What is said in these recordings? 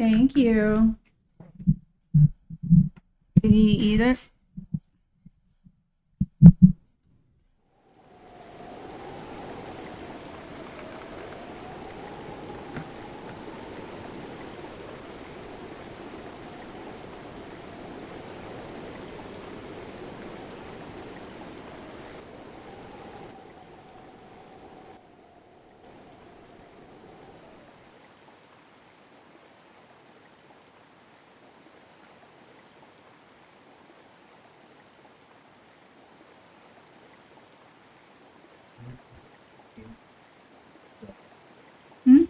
Thank you. Did he eat it? Hmm?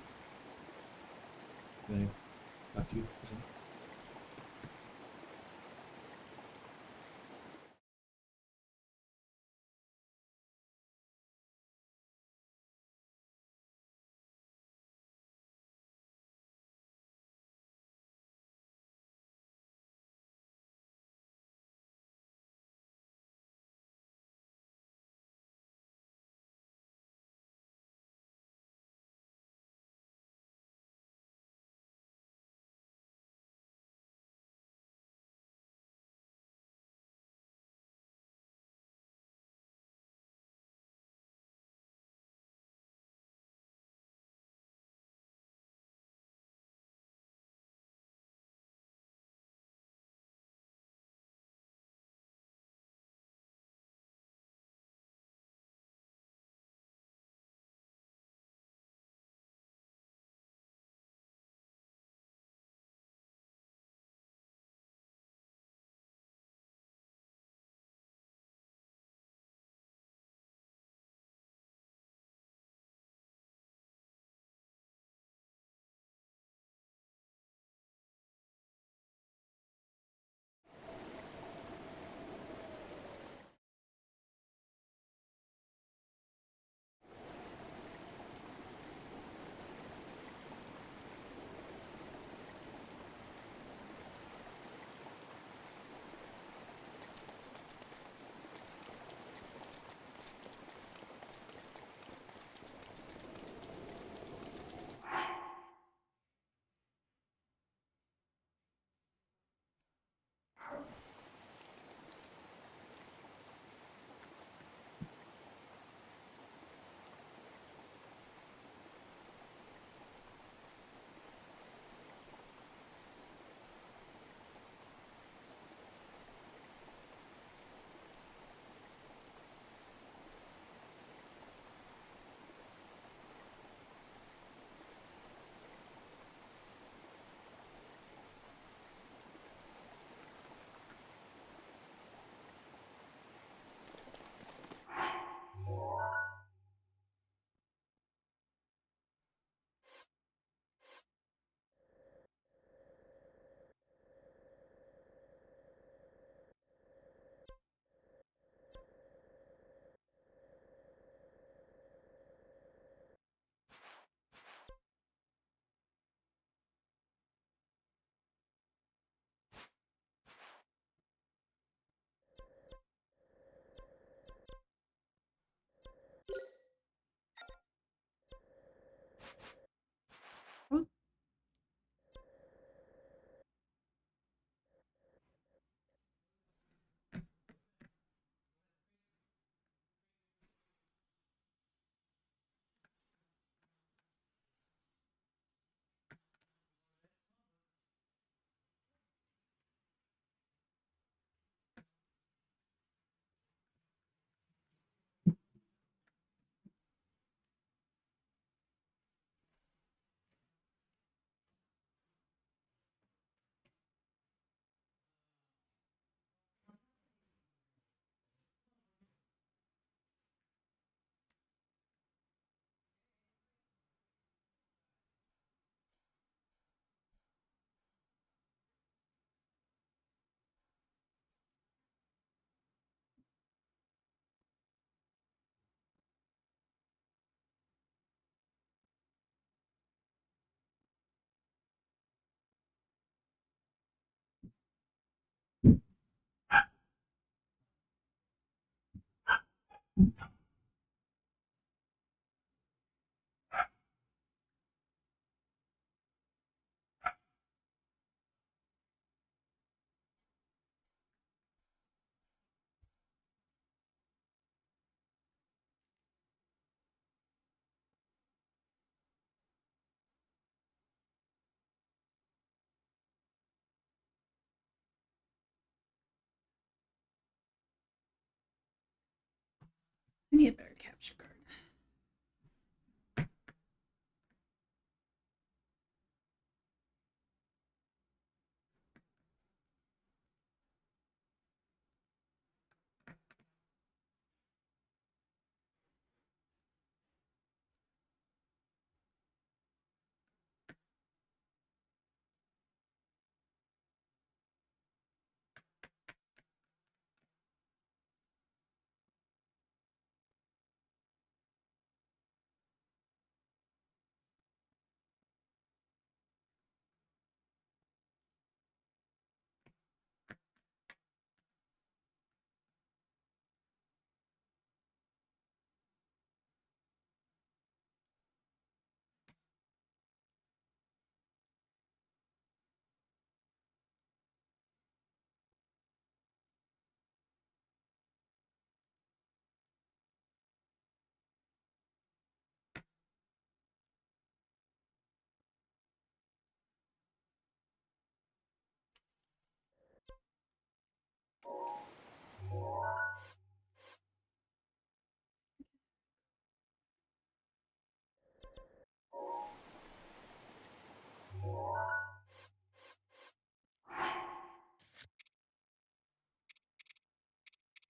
Oh, I need a better capture card.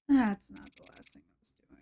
That's not the last thing I was doing.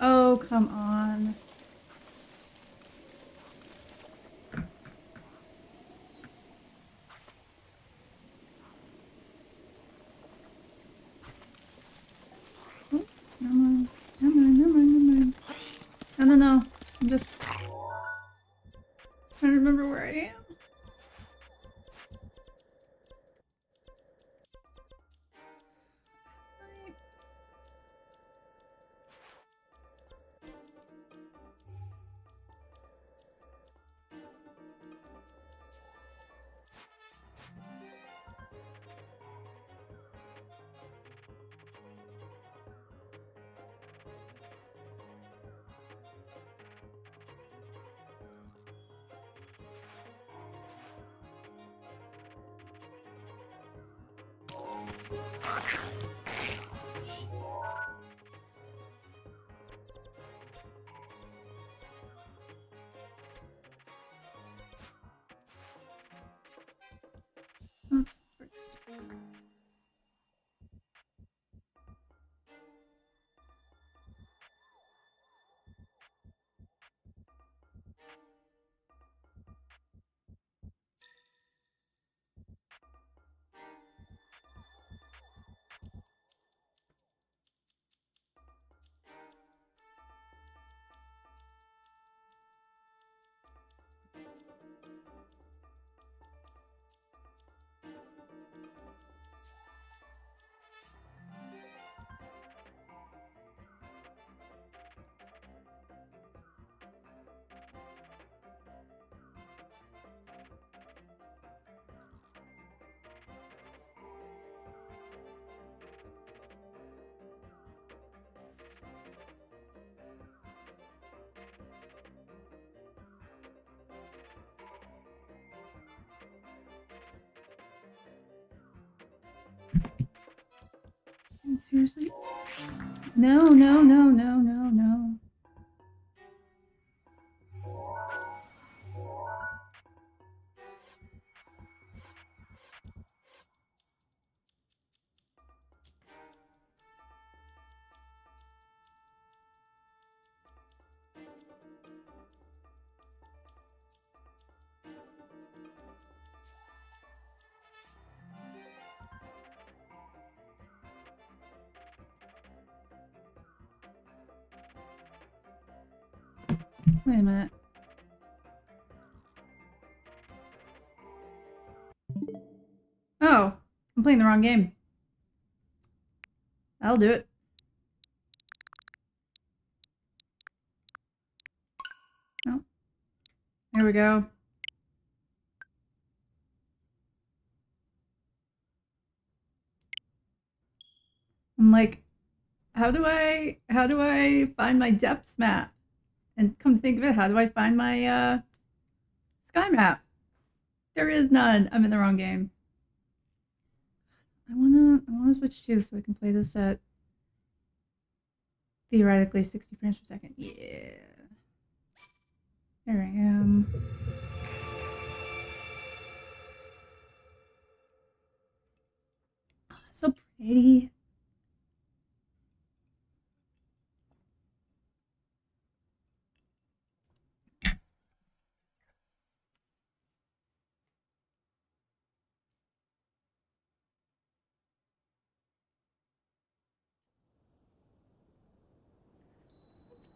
Oh, come on. Oh, never mind. Never mind, never mind, never mind. No, no, no. I'm just trying to remember where I am. Oops. Seriously? No, no, no, no, no, no. Wait a minute. Oh, I'm playing the wrong game. I'll do it. Oh, there we go. I'm like, how do I find my depths map? And come to think of it, how do I find my sky map? There is none. I'm in the wrong game. I wanna switch too so I can play this at theoretically 60 frames per second. Yeah. There I am. Oh, so pretty.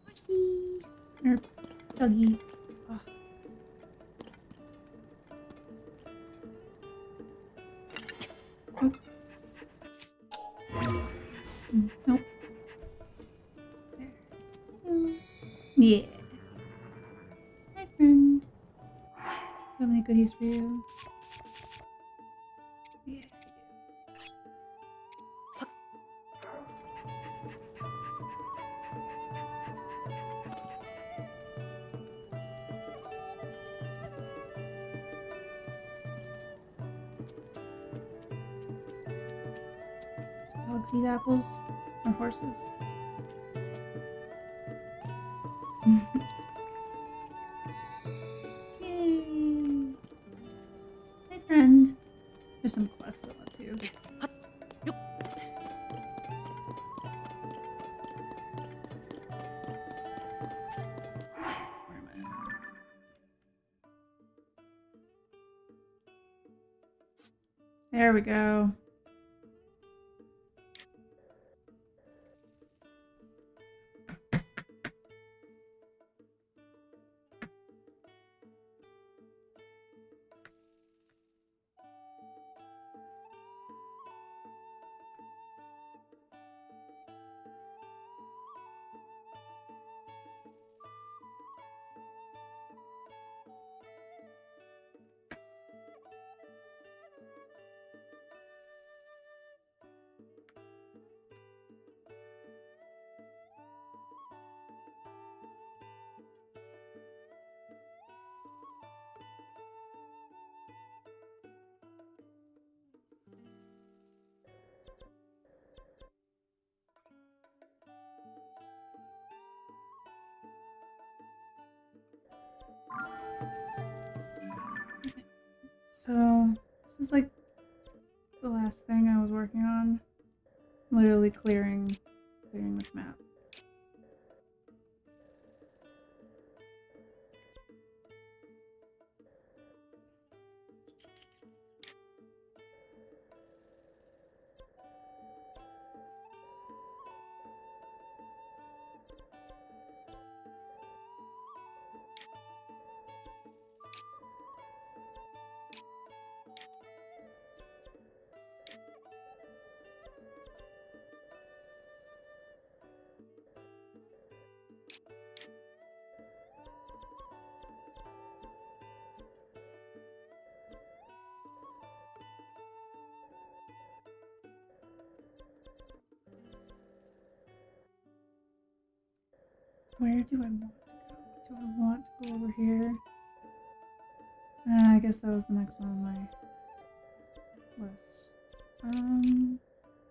Horsey. Or doggy. Oh. Oh. Nope. There. Yeah. Hi, friend. Do I have any goodies for you? Yeah. Dogs eat apples or horses? Yay! Hey, friend. There's some quests that let you. Where am I? There we go. So, this is like the last thing I was working on. Literally clearing this map. Where do I want to go? Do I want to go over here? I guess that was the next one on my list.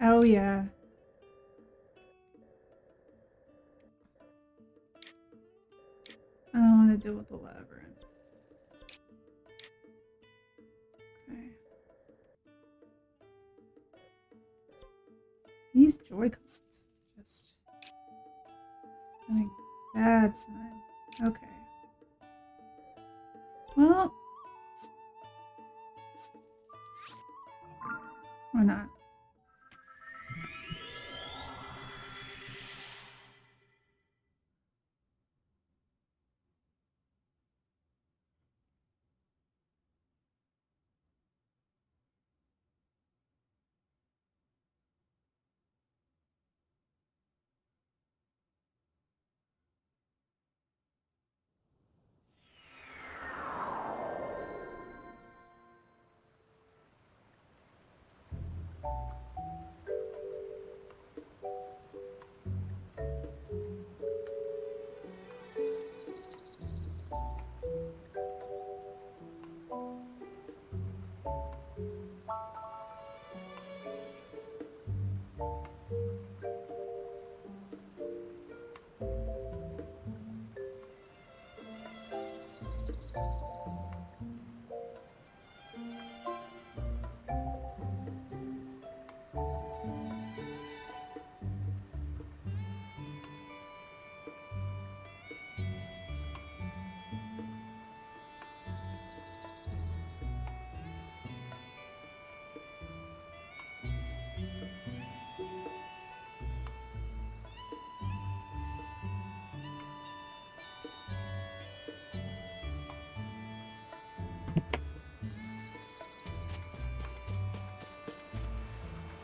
Oh yeah. I don't want to deal with the labyrinth. Okay. These Joy-Cons just having a bad time. Okay. Well, or not.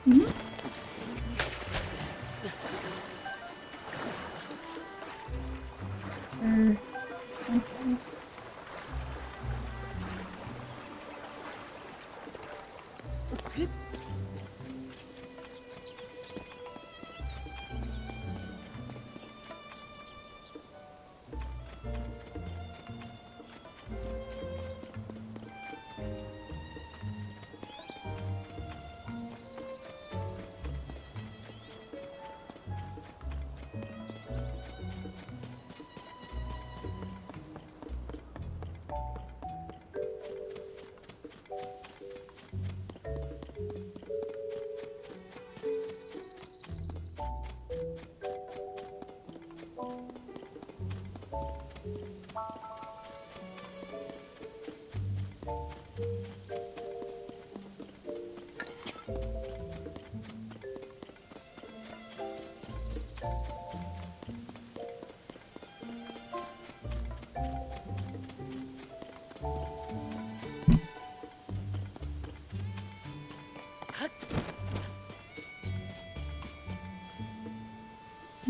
Mhm. Or something.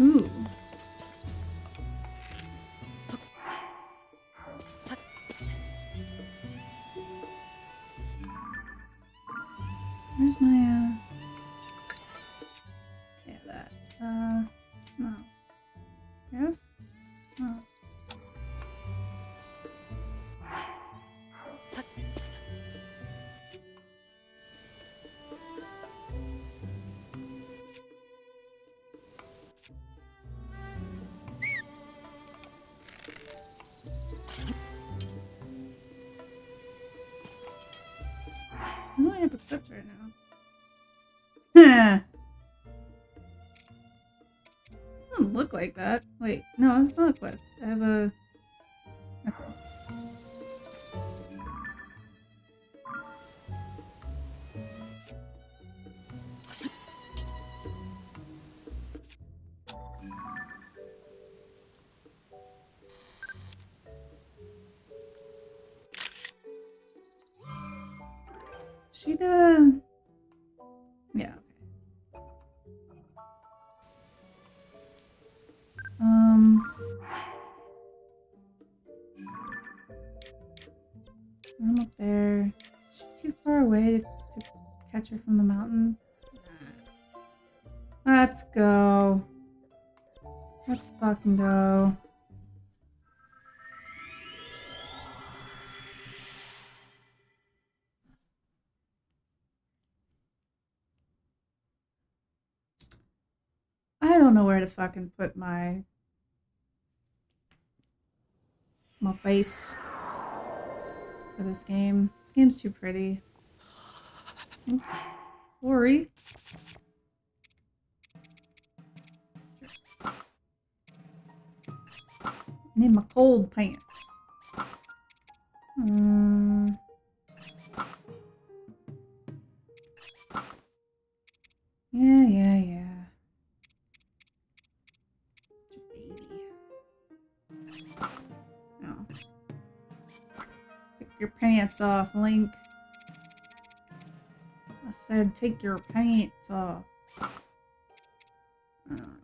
Ooh. Where's my, yeah, that. No. Yes? No. What do I have equipped right now? Doesn't look like that. Wait, no, it's not equipped. I have a... Okay. She the... Yeah, okay. I'm up there. Is she too far away to catch her from the mountain? Let's go. Let's fucking go. I don't know where to fucking put my face for this game. This game's too pretty. Oops. Sorry. I need my cold pants. Yeah. Baby. No. Take your pants off, Link. I said take your pants off. Fine.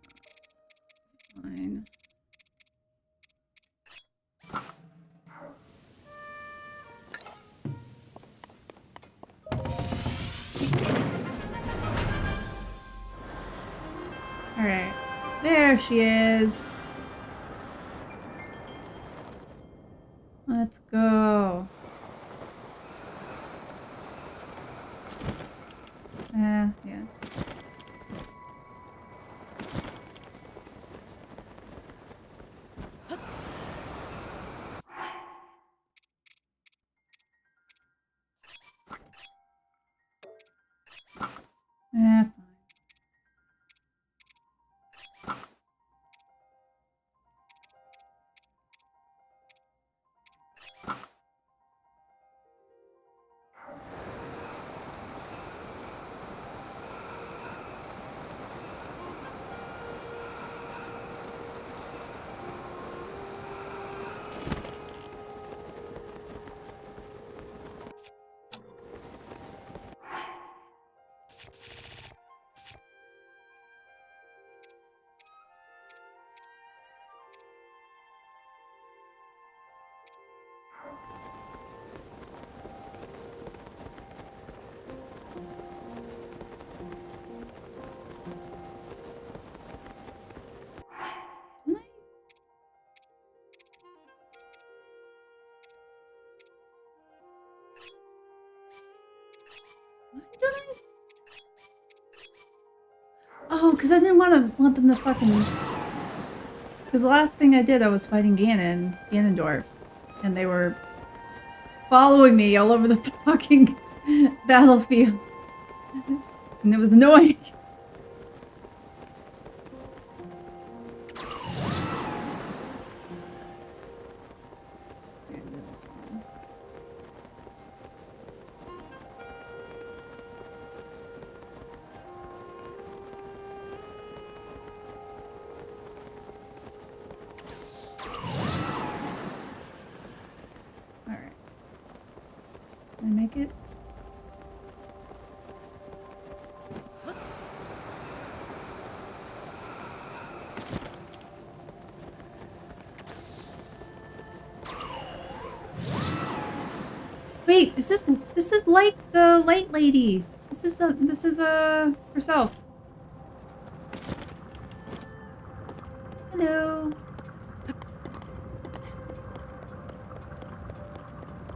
Alright. There she is. Let's go. Yeah. Fine. Oh, because I didn't want them to fucking. Because the last thing I did, I was fighting Ganondorf, and they were following me all over the fucking battlefield, and it was annoying. Make it. Wait, this is like the light lady. This is herself. Hello.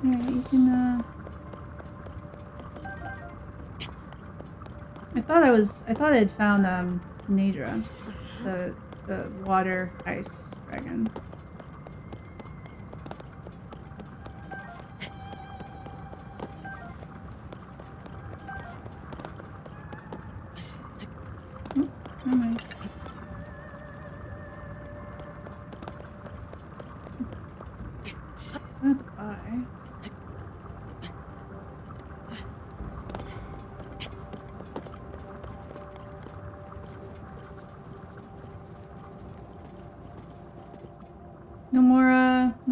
Alright, you can I thought I'd found Nadra, the water ice dragon. Oh, alright. Goodbye. No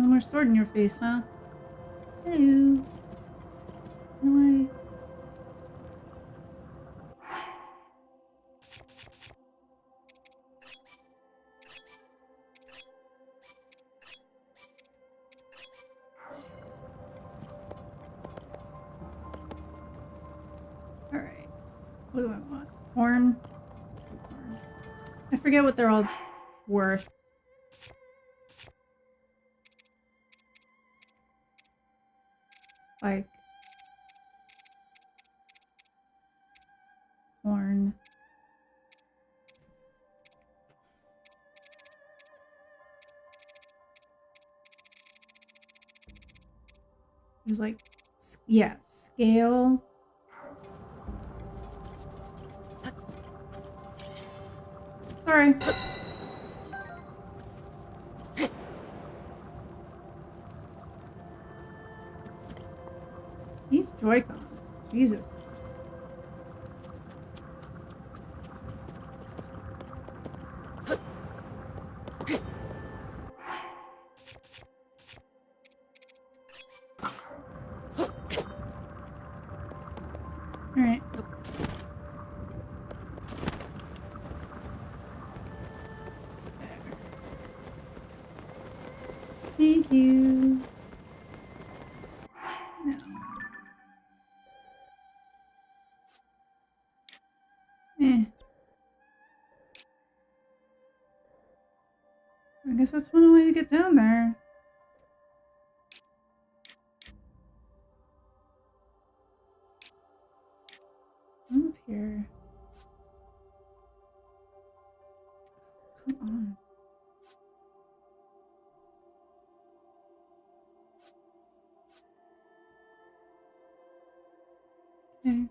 more sword in your face, huh? Hello. No, Alright. What do I want? Horn? I forget what they're all worth. Spike. Horn. There's like, yeah, scale. Sorry. These Joy-Cons. Jesus. Alright. Thank you. No. I guess that's one way to get down there. I'm up here. Come on. Okay.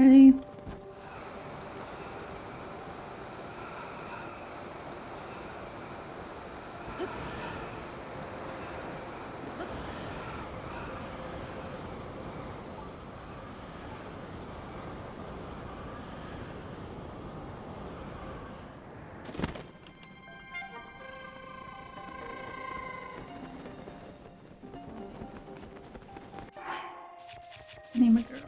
Ready? Name a girl.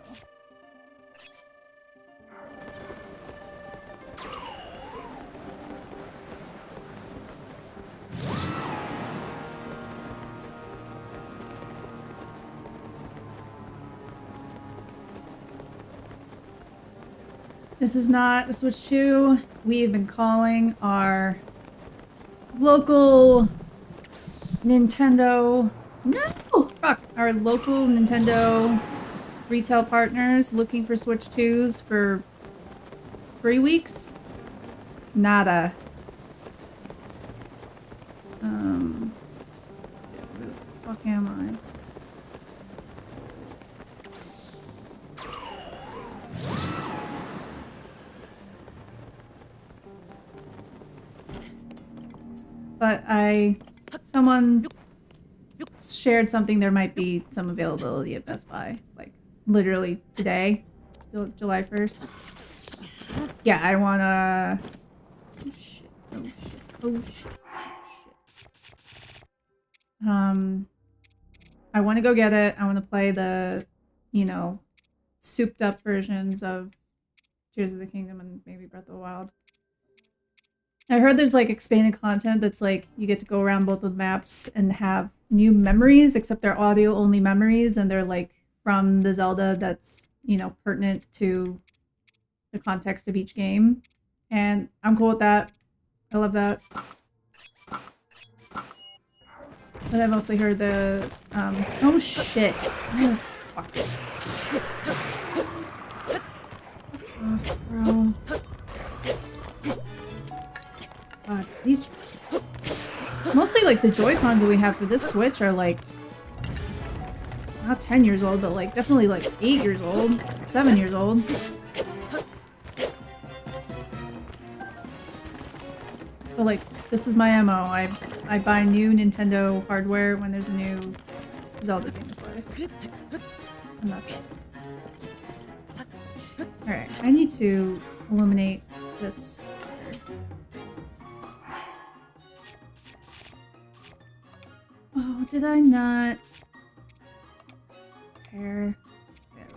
This is not the Switch 2. We've been calling our local Nintendo... No! Fuck! Our local Nintendo retail partners looking for Switch 2s for 3 weeks. Nada. Where the fuck am I? But someone shared something, there might be some availability at Best Buy, like literally today, July 1st. Yeah, I wanna... Oh shit, oh shit, oh shit, oh shit. I wanna go get it. I wanna play the, you know, souped up versions of Tears of the Kingdom and maybe Breath of the Wild. I heard there's like expanded content that's like you get to go around both of the maps and have new memories, except they're audio only memories and they're like from the Zelda that's, you know, pertinent to the context of each game. And I'm cool with that. I love that. But I mostly heard the, oh shit. Oh, fuck. Oh, bro. God, these... Mostly, like, the Joy-Cons that we have for this Switch are, like... Not 10 years old, but, like, definitely, like, 8 years old. 7 years old. But, like, this is my MO. I buy new Nintendo hardware when there's a new Zelda game to play. And that's it. Alright, I need to illuminate this. Oh, did I not? There we go.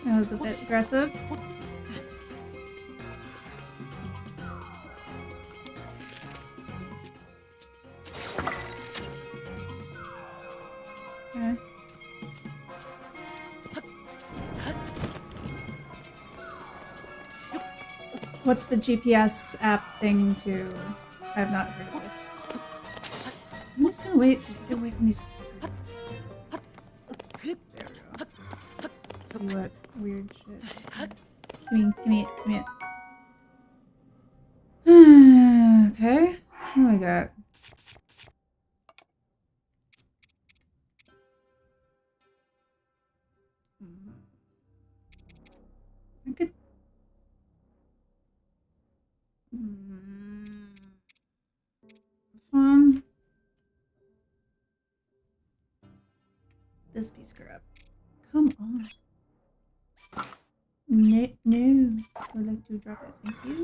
That was a bit aggressive. Okay. What's the GPS app thing to... I have not heard of this. I'm just gonna get away from these fuckers. There we go. Let's see what weird shit. Give me it. Okay. What do I got? I could... This one. This piece of crap. Come on. No. I'd like to drop it. Thank you.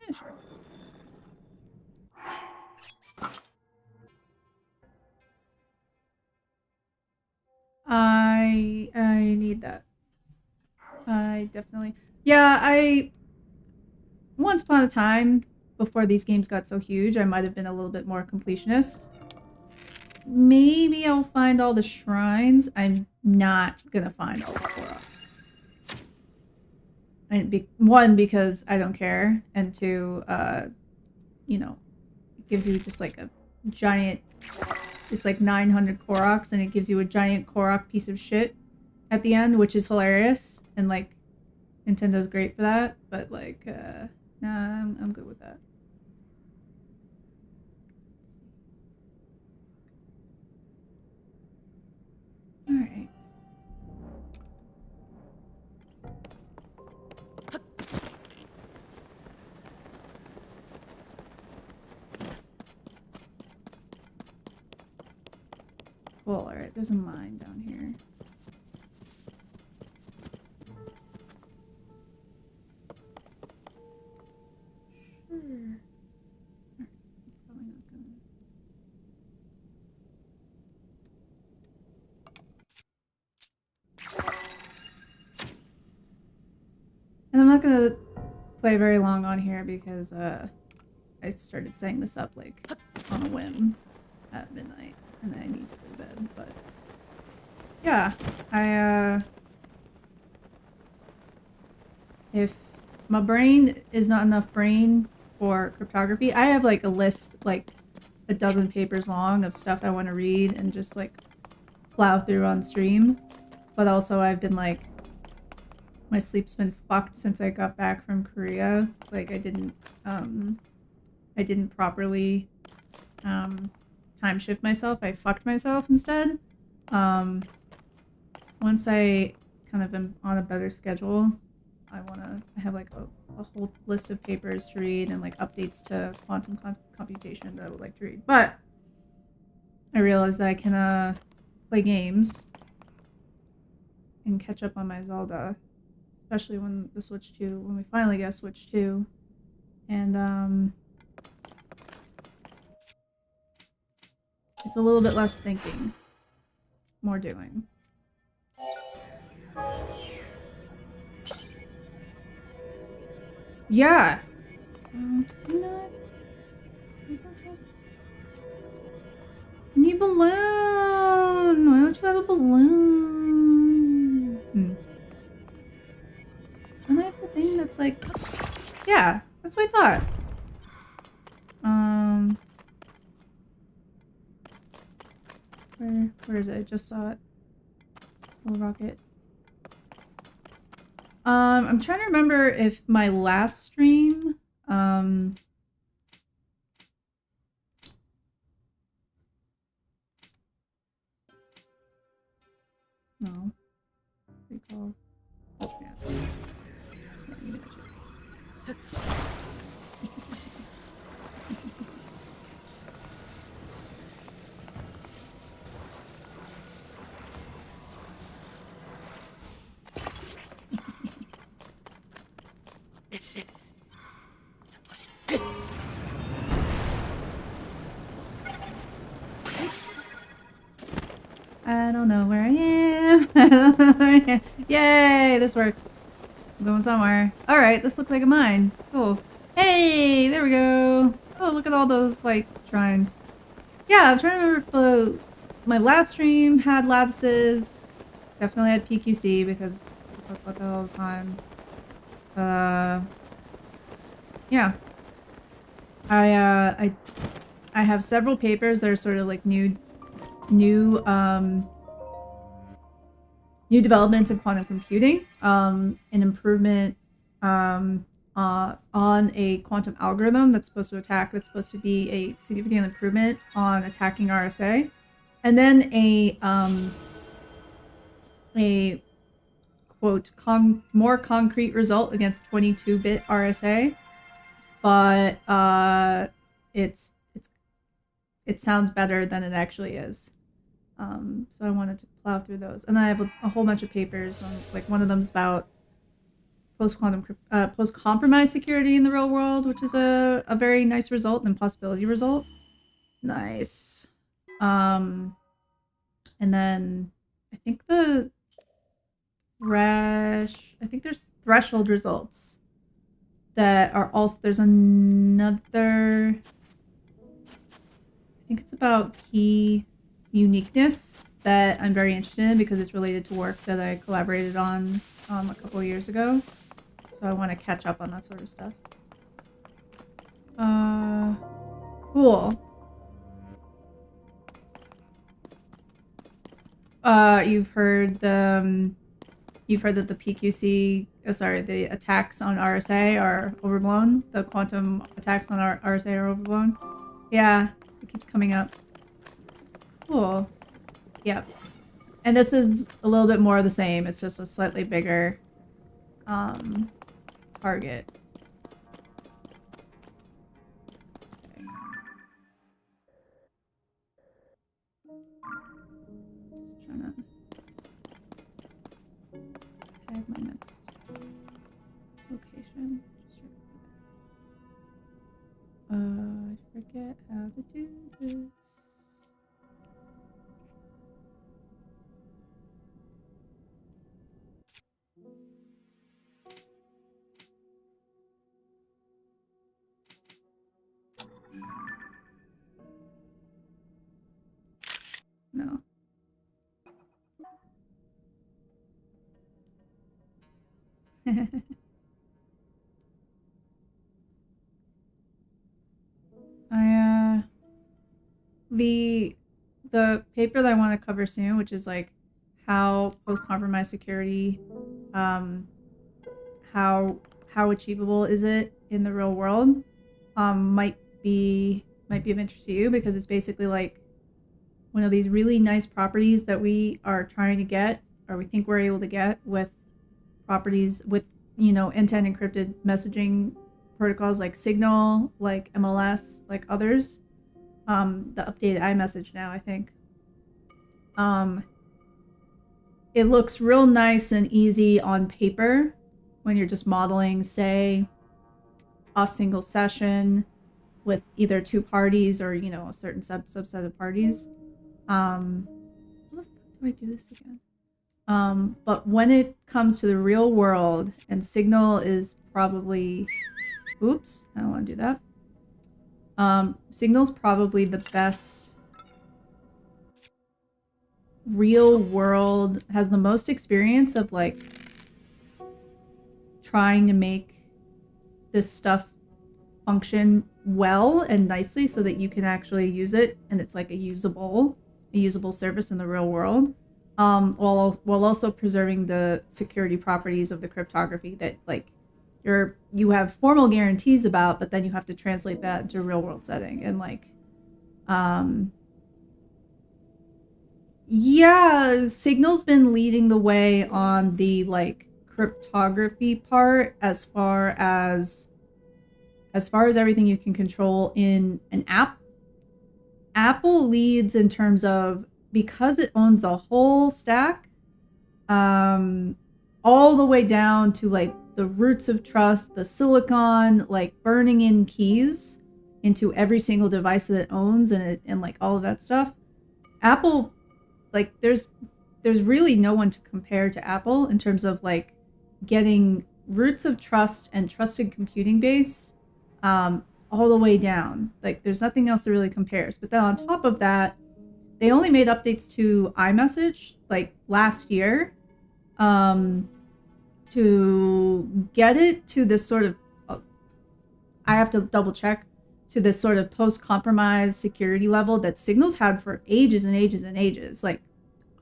Yeah, sure. I need that. I definitely... Yeah, once upon a time, before these games got so huge, I might have been a little bit more completionist. Maybe I'll find all the shrines. I'm not gonna find all the Koroks. one, because I don't care, and two, you know, it gives you just like a giant. It's like 900 Koroks, and it gives you a giant Korok piece of shit at the end, which is hilarious, and like Nintendo's great for that. But like, nah, I'm good with that. All right. Cool. All right. There's a mine down here. Sure. Probably not gonna. And I'm not gonna play very long on here because I started setting this up like on a whim at midnight, and I need to go to bed. But yeah, if my brain is not enough brain for cryptography, I have like a list like a dozen papers long of stuff I want to read and just like plow through on stream. But also I've been like, my sleep's been fucked since I got back from Korea. Like I didn't properly time shift myself. I fucked myself instead. Once I kind of am on a better schedule, I have like a whole list of papers to read and like updates to quantum computation that I would like to read. But I realized that I can play games and catch up on my Zelda, especially when we finally get Switch 2. And it's a little bit less thinking, more doing. Yeah. I need a balloon. Why don't you have a balloon? Don't I have the thing that's like... Yeah, that's what I thought. Where is it? I just saw it. Little rocket. I'm trying to remember if my last stream, no. Recall. Oh, yeah. I don't know where I am. I don't know where I am. Yay, this works. I'm going somewhere. Alright, this looks like a mine. Cool. Hey, there we go. Oh, look at all those, like, shrines. Yeah, I'm trying to remember if my last stream had lattices. Definitely had PQC because I talk about that all the time. Yeah. I have several papers that are sort of like new developments in quantum computing, an improvement on a quantum algorithm that's supposed to be a significant improvement on attacking RSA, and then a quote more concrete result against 22-bit RSA, but it sounds better than it actually is. So I wanted to plow through those, and then I have a whole bunch of papers on, like, one of them's about post-compromise security in the real world, which is a very nice result and possibility result. Nice. And then I think there's threshold results that are also, there's another, I think it's about key uniqueness that I'm very interested in because it's related to work that I collaborated on a couple of years ago. So I want to catch up on that sort of stuff. Cool. You've heard that the PQC, the attacks on RSA are overblown. The quantum attacks on RSA are overblown. Yeah, it keeps coming up. Cool. Yep. And this is a little bit more of the same. It's just a slightly bigger target. Okay. Just trying to tag my next location. I forget how to do this. No. The paper that I want to cover soon, which is like how post-compromise security, how achievable is it in the real world, might be of interest to you, because it's basically like one of these really nice properties that we are trying to get, or we think we're able to get with properties with, you know, end-to-end encrypted messaging protocols like Signal, like MLS, like others. The updated iMessage now, I think. It looks real nice and easy on paper when you're just modeling, say, a single session with either two parties or, you know, a certain subset of parties. How the fuck do I do this again? But when it comes to the real world, and Signal is probably, oops, I don't want to do that. Signal's probably the best real world, has the most experience of like trying to make this stuff function well and nicely so that you can actually use it and it's like a usable service in the real world, while also preserving the security properties of the cryptography that like you have formal guarantees about, but then you have to translate that into a real world setting. And like yeah, Signal's been leading the way on the like cryptography part as far as everything you can control in an app. Apple leads in terms of, because it owns the whole stack, all the way down to like the roots of trust, the silicon, like burning in keys into every single device that it owns, and like all of that stuff. Apple, like there's really no one to compare to Apple in terms of like getting roots of trust and trusted computing base all the way down. Like there's nothing else that really compares. But then on top of that, they only made updates to iMessage like last year to get it to this sort of, I have to double check, to this sort of post-compromise security level that Signal's had for ages and ages and ages. Like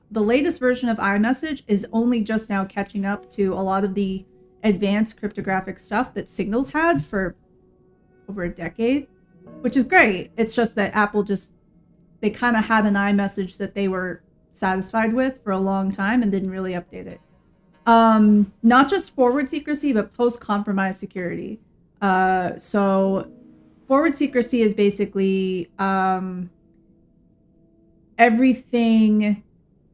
the latest version of iMessage is only just now catching up to a lot of the advanced cryptographic stuff that Signal's had for over a decade, which is great. It's just that Apple they kind of had an iMessage that they were satisfied with for a long time and didn't really update it. Not just forward secrecy, but post-compromise security. So forward secrecy is basically everything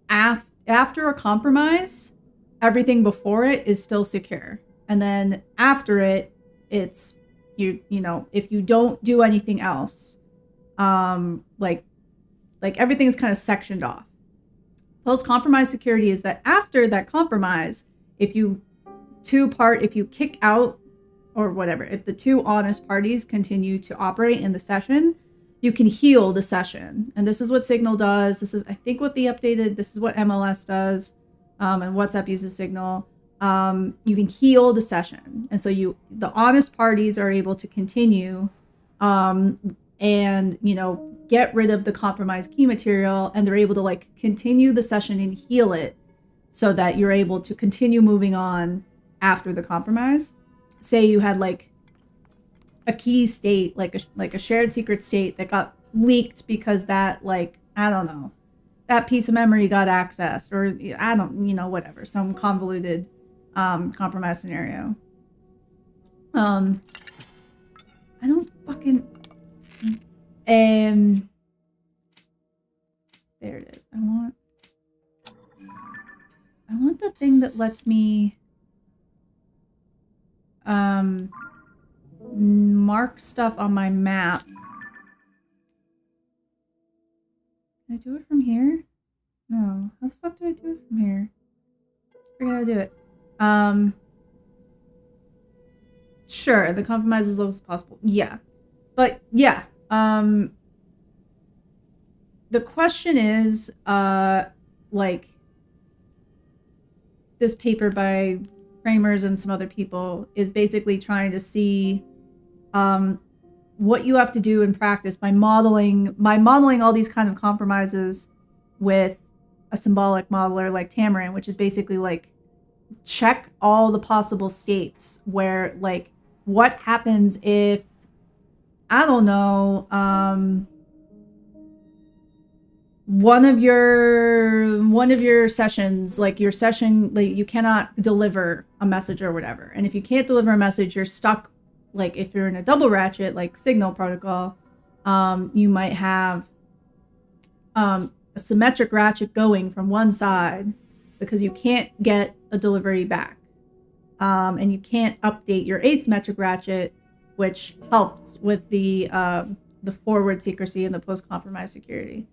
after a compromise, everything before it is still secure. And then after it, it's, you know, if you don't do anything else, like everything's kind of sectioned off. Post-compromise security is that after that compromise, if you kick out or whatever, if the two honest parties continue to operate in the session, you can heal the session. And this is what Signal does. This is, I think, this is what MLS does, and WhatsApp uses Signal. you can heal the session, and so the honest parties are able to continue, and get rid of the compromised key material, and they're able to like continue the session and heal it, so that you're able to continue moving on after the compromise. Say you had like a key state, like a shared secret state that got leaked because that, like, I don't know, that piece of memory got accessed, or I don't, whatever, some convoluted compromise scenario. I don't fucking there it is. I want the thing that lets me mark stuff on my map. Can I do it from here? No. How the fuck do I do it from here? I forget how to do it. Sure, the compromise as low as possible. Yeah. But yeah, the question is, like, this paper by Framers and some other people is basically trying to see what you have to do in practice by modeling all these kind of compromises with a symbolic modeler like Tamarin, which is basically like check all the possible states where, like, what happens if, I don't know, one of your sessions, like your session, like you cannot deliver a message or whatever. And if you can't deliver a message, you're stuck. Like if you're in a double ratchet, like Signal protocol, you might have a symmetric ratchet going from one side because you can't get a delivery back. And you can't update your asymmetric ratchet, which helps with the forward secrecy and the post-compromise security.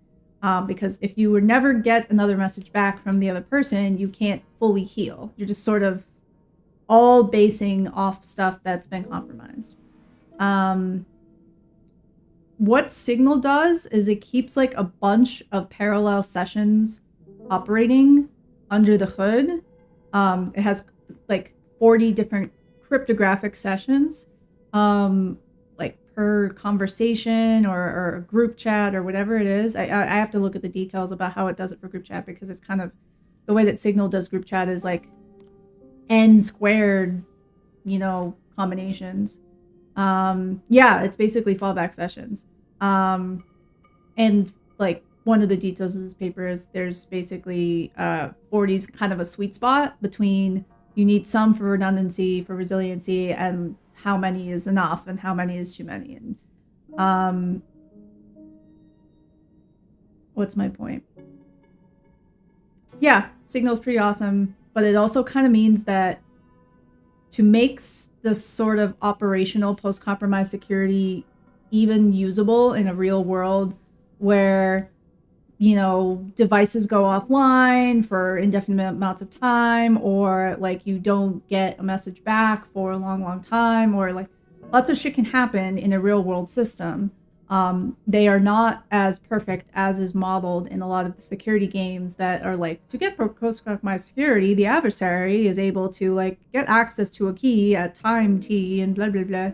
Because if you would never get another message back from the other person, you can't fully heal. You're just sort of all basing off stuff that's been compromised. What Signal does is it keeps like a bunch of parallel sessions operating under the hood. It has like 40 different cryptographic sessions, like per conversation or group chat or whatever it is. I have to look at the details about how it does it for group chat, because it's kind of the way that Signal does group chat is like n squared, combinations. Yeah, it's basically fallback sessions. And like one of the details of this paper is there's basically 40's kind of a sweet spot between you need some for redundancy, for resiliency, and how many is enough and how many is too many. And what's my point? Yeah, Signal's pretty awesome, but it also kind of means that to make this sort of operational post-compromise security even usable in a real world where, devices go offline for indefinite amounts of time, or like you don't get a message back for a long, long time, or like lots of shit can happen in a real world system. They are not as perfect as is modeled in a lot of the security games that are like, to get post-compromise security, the adversary is able to like get access to a key at time t and blah blah blah,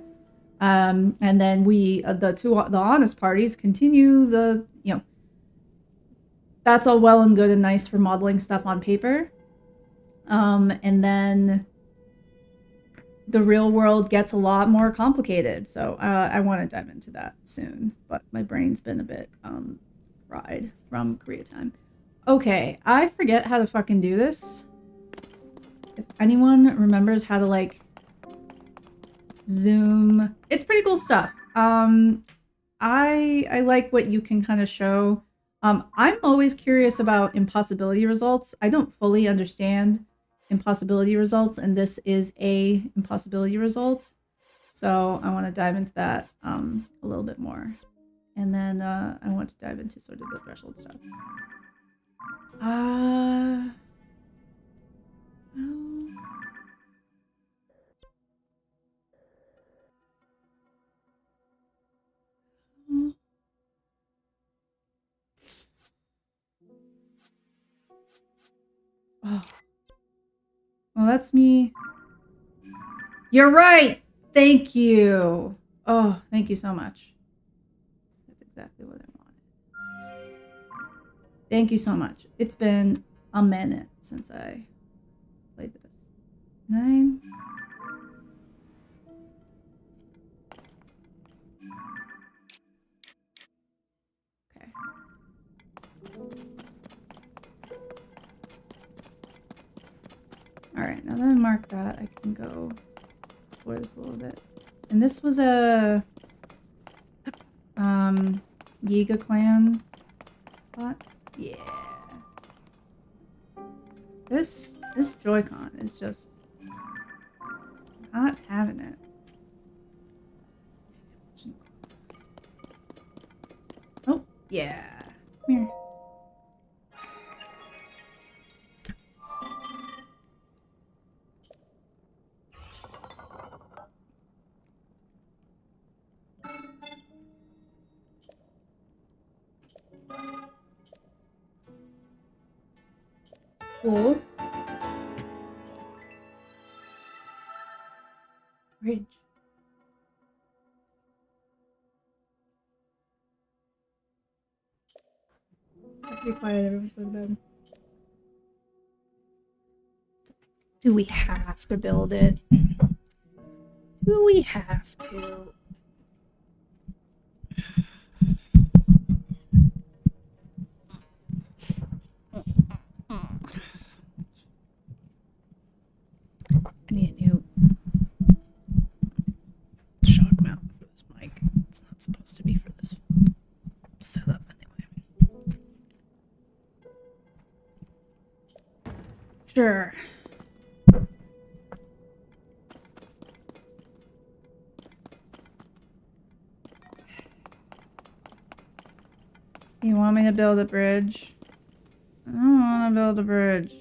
and then we the honest parties continue the that's all well and good and nice for modeling stuff on paper, and then the real world gets a lot more complicated. So I want to dive into that soon, but my brain's been a bit fried from Koreatime. Okay, I forget how to fucking do this. If anyone remembers how to like zoom, it's pretty cool stuff. I like what you can kind of show. I'm always curious about impossibility results. I don't fully understand impossibility results, and this is a impossibility result. So I want to dive into that a little bit more. And then I want to dive into sort of the threshold stuff. Oh. Well, that's me. You're right! Thank you! Oh, thank you so much. That's exactly what I wanted. Thank you so much. It's been a minute since I played this. 9. Okay. Alright, now that I marked that, I can go for this a little bit. And this was a Yiga clan spot. Yeah. This Joy-Con is just not having it. Oh, yeah. Come here. Cool. Bridge. Be quiet, everyone's going to bed. Do we have to build it? Do we have to? I need a new shock mount for this mic. It's not supposed to be for this setup anyway. Sure. You want me to build a bridge? I don't want to build a bridge.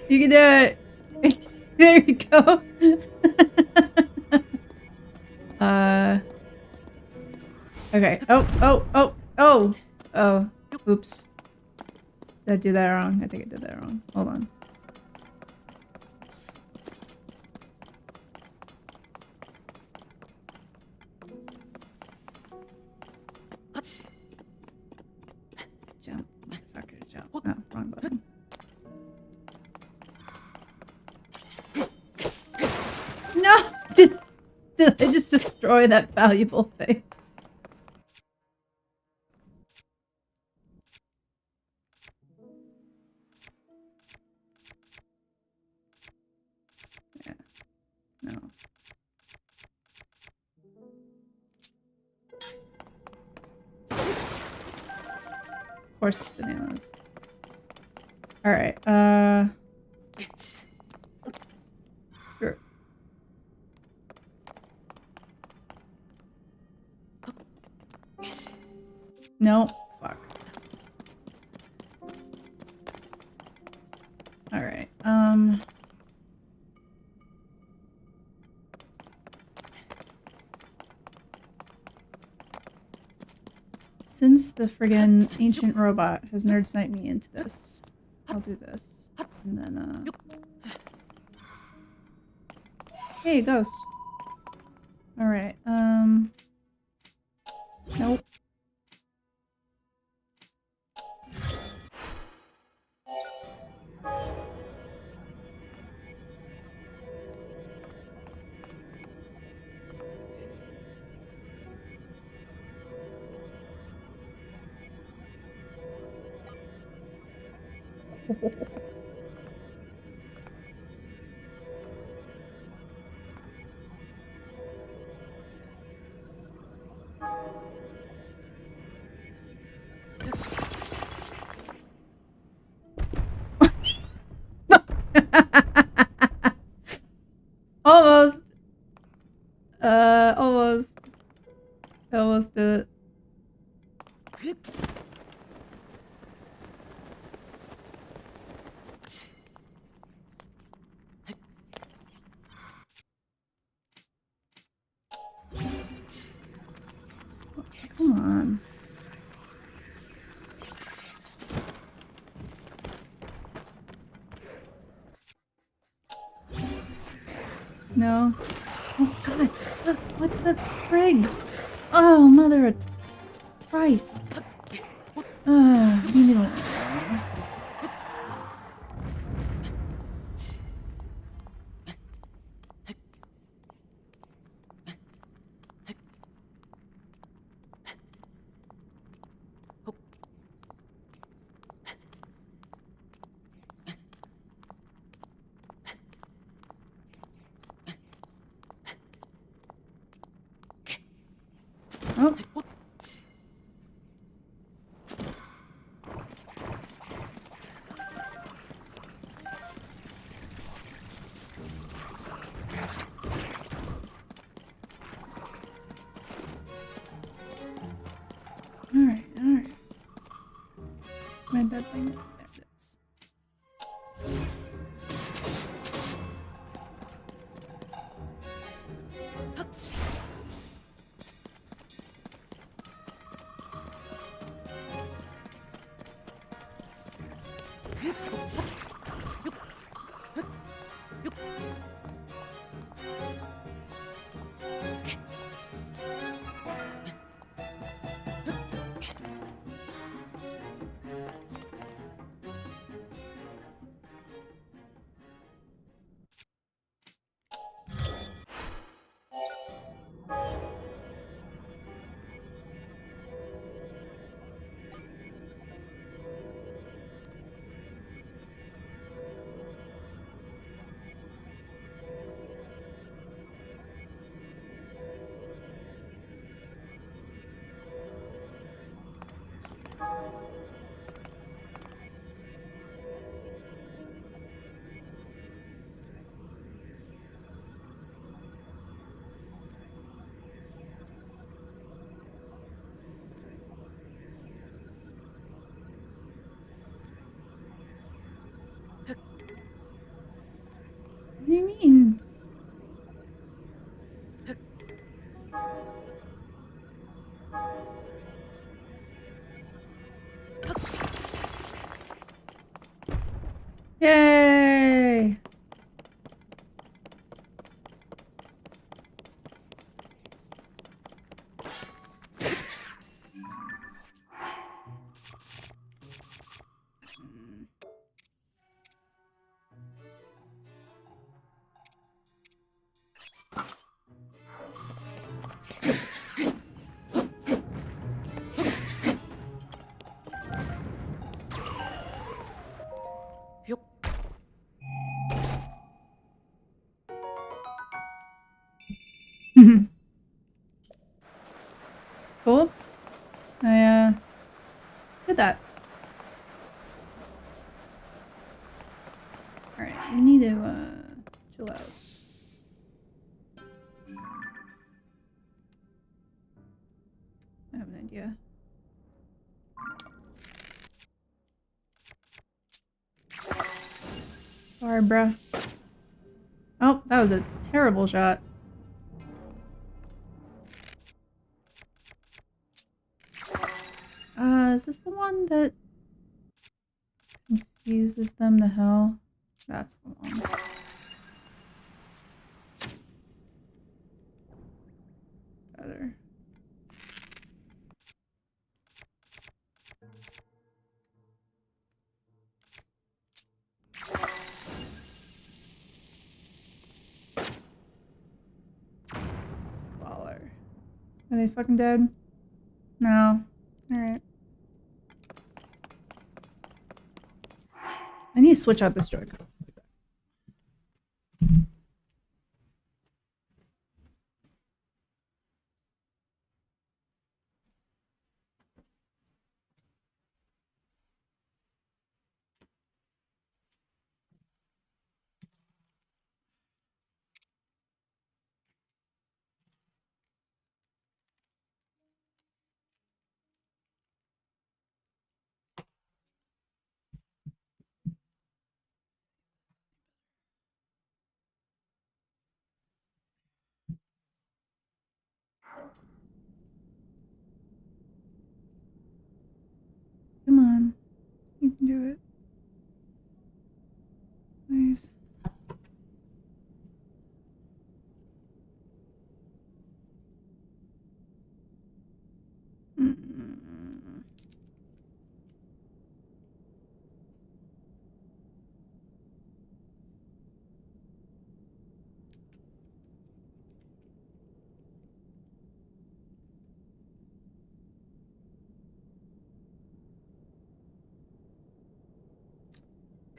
You can do it. There you go. Okay. Oh. Oops. Did I do that wrong? I think I did that wrong. Hold on. Jump. Motherfucker, jump. Oh, wrong button. No! Did I just destroy that valuable thing? Yeah. No. Of course it's bananas. Alright, sure. No. Fuck. Alright, since the friggin' ancient robot has nerd sniped me into this, I'll do this. And then, hey, ghost. Alright, nope. Almost. Almost. Almost did it. Come on. No. Oh god. What the frig? Oh, mother of Christ. Leave me alone. Oh. Alright, alright. Where'd that thing go? There it is. What do you mean? Yay! Cool. I did that. Alright, you need to chill out. I have an idea. Sorry, bruh. Oh, that was a terrible shot. Is this the one that confuses them to hell? That's the one. Better. Baller. Are they fucking dead? No. Alright. I need to switch out this Joy-Con.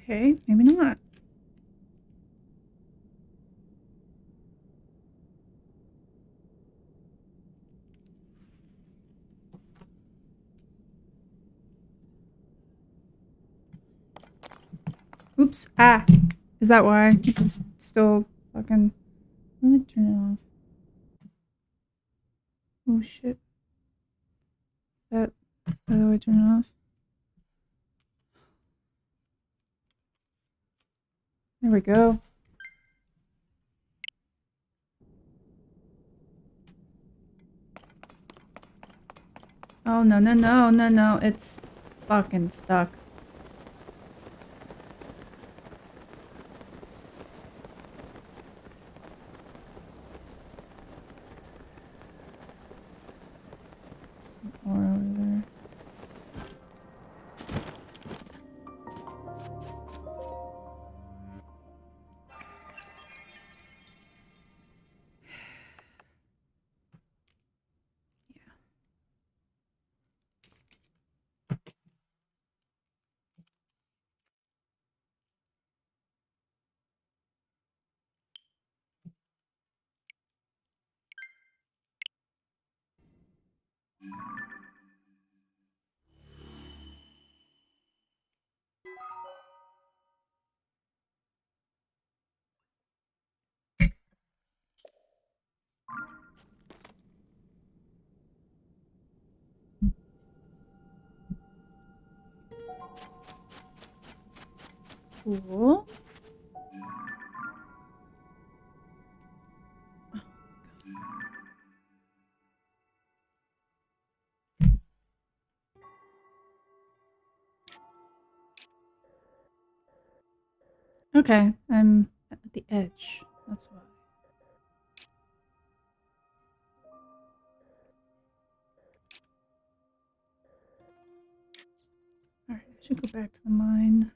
Okay, maybe not. Oops. Ah. Is that why? This is still fucking... Let me turn it off. Oh shit. Is that the way I turn it off? There we go. Oh no no no no no. It's fucking stuck. Some ore over there. Cool. Okay, I'm at the edge. That's why. Alright, I should go back to the mine.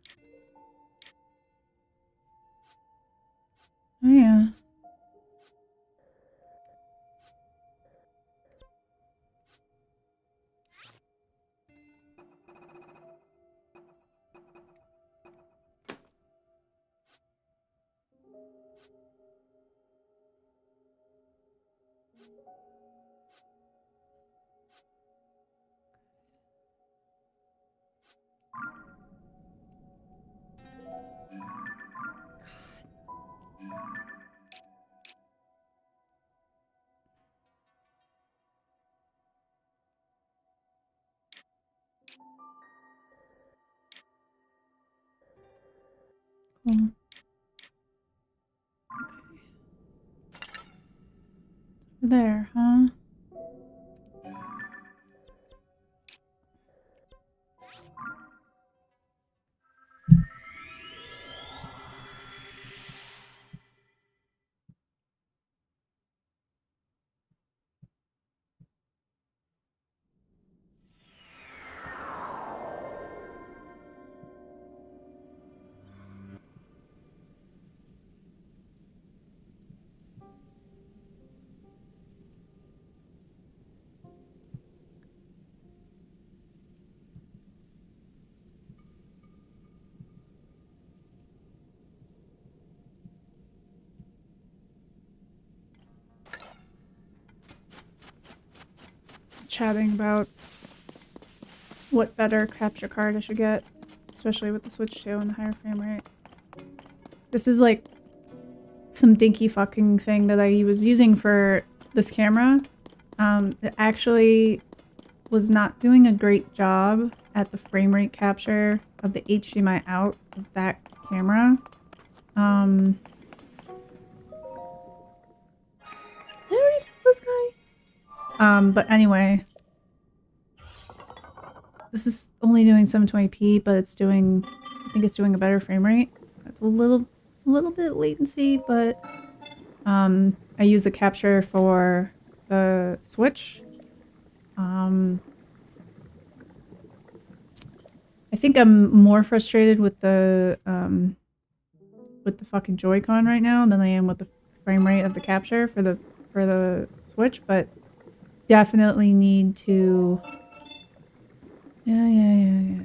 Oh yeah. Cool. There, huh? Chatting about what better capture card I should get, especially with the Switch 2 and the higher frame rate. This is like some dinky fucking thing that I was using for this camera. It actually was not doing a great job at the frame rate capture of the HDMI out of that camera. Did I already talk to this guy? But anyway, this is only doing 720p, but it's doing, I think it's doing a better frame rate. It's a little bit latency, but I use the capture for the Switch. I think I'm more frustrated with the fucking Joy-Con right now than I am with the frame rate of the capture for the Switch, but definitely need to. Yeah.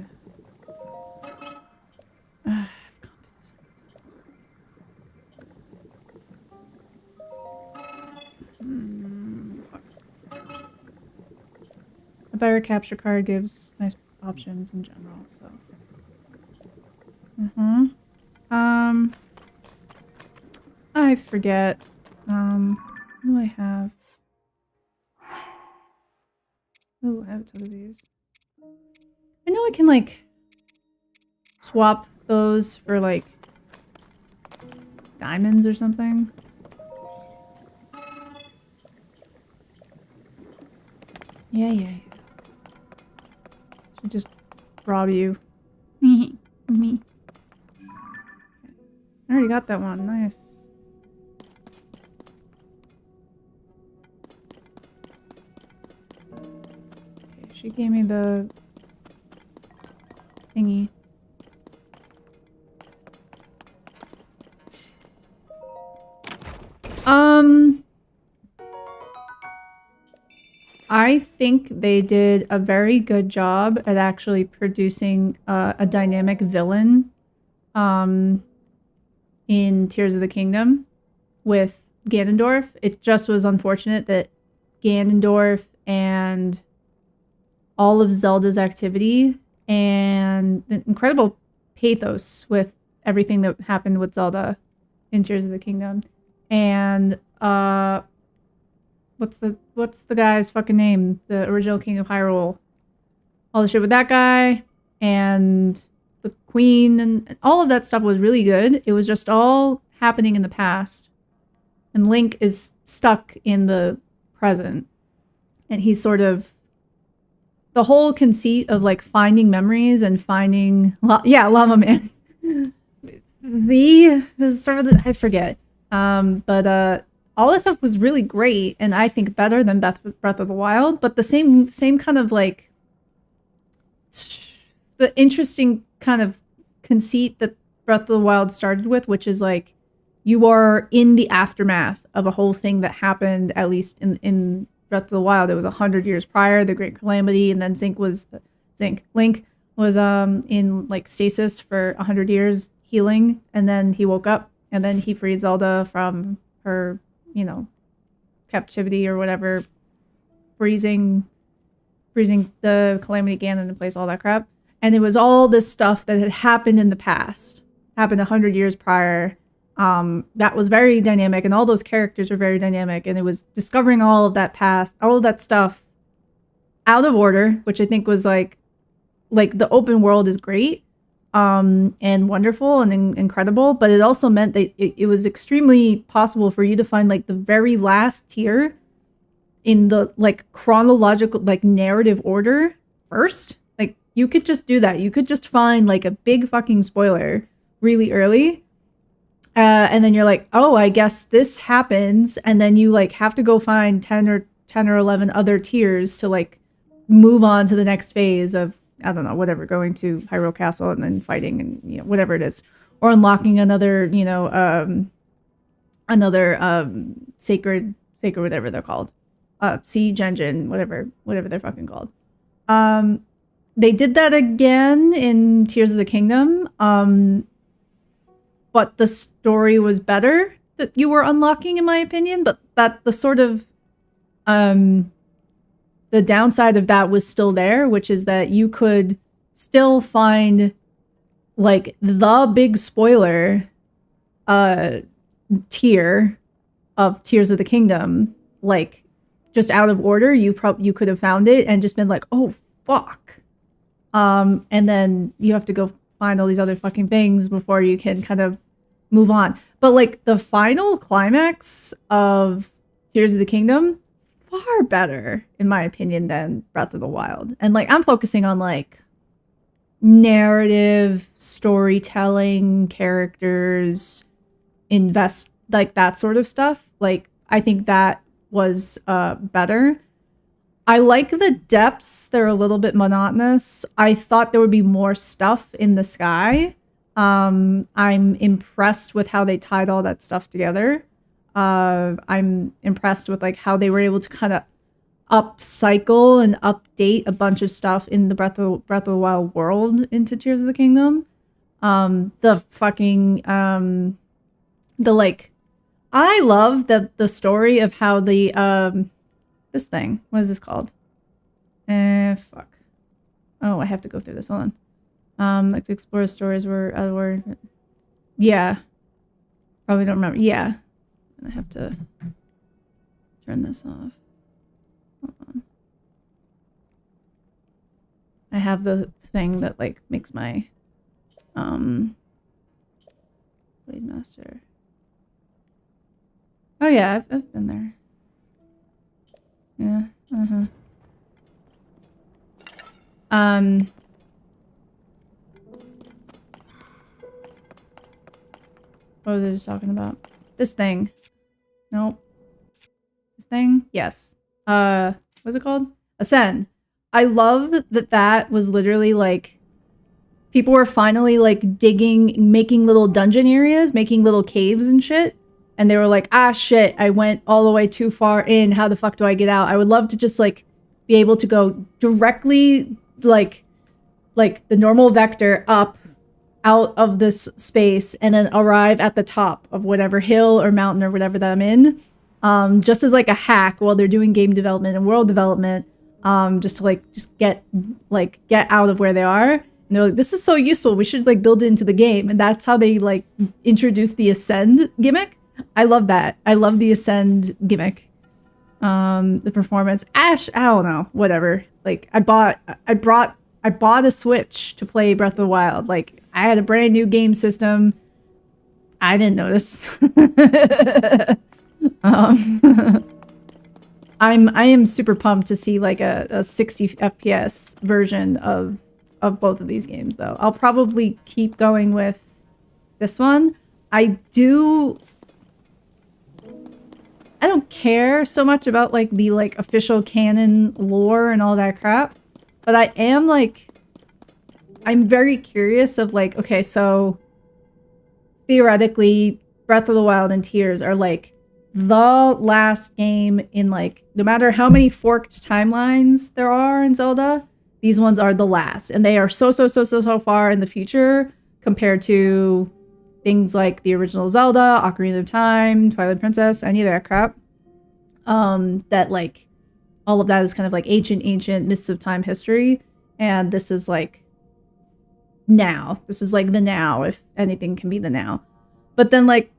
Vampire capture card gives nice options in general, so. I forget. What do I have? Oh, I have a ton of these. I know I can, like, swap those for, like, diamonds or something. Yeah. Should just rob you. Me. I already got that one. Nice. Okay, she gave me the thingy. I think they did a very good job at actually producing a dynamic villain in Tears of the Kingdom with Ganondorf. It just was unfortunate that Ganondorf and all of Zelda's activity and the incredible pathos with everything that happened with Zelda in Tears of the Kingdom. And what's the guy's fucking name? The original King of Hyrule. All the shit with that guy and the Queen and all of that stuff was really good. It was just all happening in the past. And Link is stuck in the present. And he's sort of the whole conceit of like finding memories and finding Llama Man. I forget. But all this stuff was really great, and I think better than Breath of the Wild. But the same kind of like the interesting kind of conceit that Breath of the Wild started with, which is like you are in the aftermath of a whole thing that happened. At least in Breath of the Wild, it was 100 years prior, the Great Calamity, and then Link was in like stasis for 100 years healing, and then he woke up, and then he freed Zelda from her, captivity or whatever, freezing the Calamity Ganon into place, all that crap. And it was all this stuff that had happened in the past, happened 100 years prior. That was very dynamic, and all those characters were very dynamic, and it was discovering all of that past, all of that stuff out of order, which I think was like the open world is great, and wonderful and incredible, but it also meant that it was extremely possible for you to find like the very last tier in the like chronological like narrative order first. Like you could just do that. You could just find like a big fucking spoiler really early. And then you're like, oh, I guess this happens. And then you like have to go find 10 or 11 other tiers to like move on to the next phase of, I don't know, whatever, going to Hyrule Castle and then fighting and, whatever it is. Or unlocking another, sacred, whatever they're called. Siege engine, whatever they're fucking called. They did that again in Tears of the Kingdom. But the story was better that you were unlocking, in my opinion. But that the sort of the downside of that was still there, which is that you could still find like the big spoiler tier of Tears of the Kingdom, like just out of order. You could have found it and just been like, oh fuck. And then you have to go find all these other fucking things before you can kind of move on. But like the final climax of Tears of the Kingdom, far better in my opinion than Breath of the Wild. And like I'm focusing on like narrative, storytelling, characters, invest, like that sort of stuff. Like I think that was better. I like the depths. They're a little bit monotonous. I thought there would be more stuff in the sky. I'm impressed with how they tied all that stuff together. I'm impressed with like how they were able to kind of upcycle and update a bunch of stuff in the Breath of the Wild world into Tears of the Kingdom. The fucking the like, I love the story of how the this thing, what is this called? Fuck. Oh, I have to go through this. Hold on. Like to explore stories where other. Yeah. Probably don't remember. Yeah. I have to turn this off. Hold on. I have the thing that like makes my Blade Master. Oh yeah, I've been there. Yeah. What was I just talking about? This thing. Nope. This thing? Yes. What's it called? Ascend. I love that that was literally like people were finally like digging, making little dungeon areas, making little caves and shit. And they were like, ah shit, I went all the way too far in. How the fuck do I get out? I would love to just like be able to go directly like the normal vector up out of this space and then arrive at the top of whatever hill or mountain or whatever that I'm in. Just as like a hack while they're doing game development and world development, just to like get out of where they are. And they're like, this is so useful. We should like build it into the game. And that's how they like introduced the Ascend gimmick. I love that. I love the Ascend gimmick. The performance. Ash, I don't know, whatever. Like I bought a Switch to play Breath of the Wild. Like I had a brand new game system. I didn't notice. I am super pumped to see like a 60 FPS version of both of these games though. I'll probably keep going with this one. I don't care so much about like the like official canon lore and all that crap, but I am like I'm very curious of like, okay, so theoretically Breath of the Wild and Tears are like the last game in like, no matter how many forked timelines there are in Zelda, these ones are the last. And they are so far in the future compared to things like the original Zelda, Ocarina of Time, Twilight Princess, any of that crap. That like, all of that is kind of like ancient Mists of Time history. And this is like, now. This is like the now, if anything can be the now. But then like,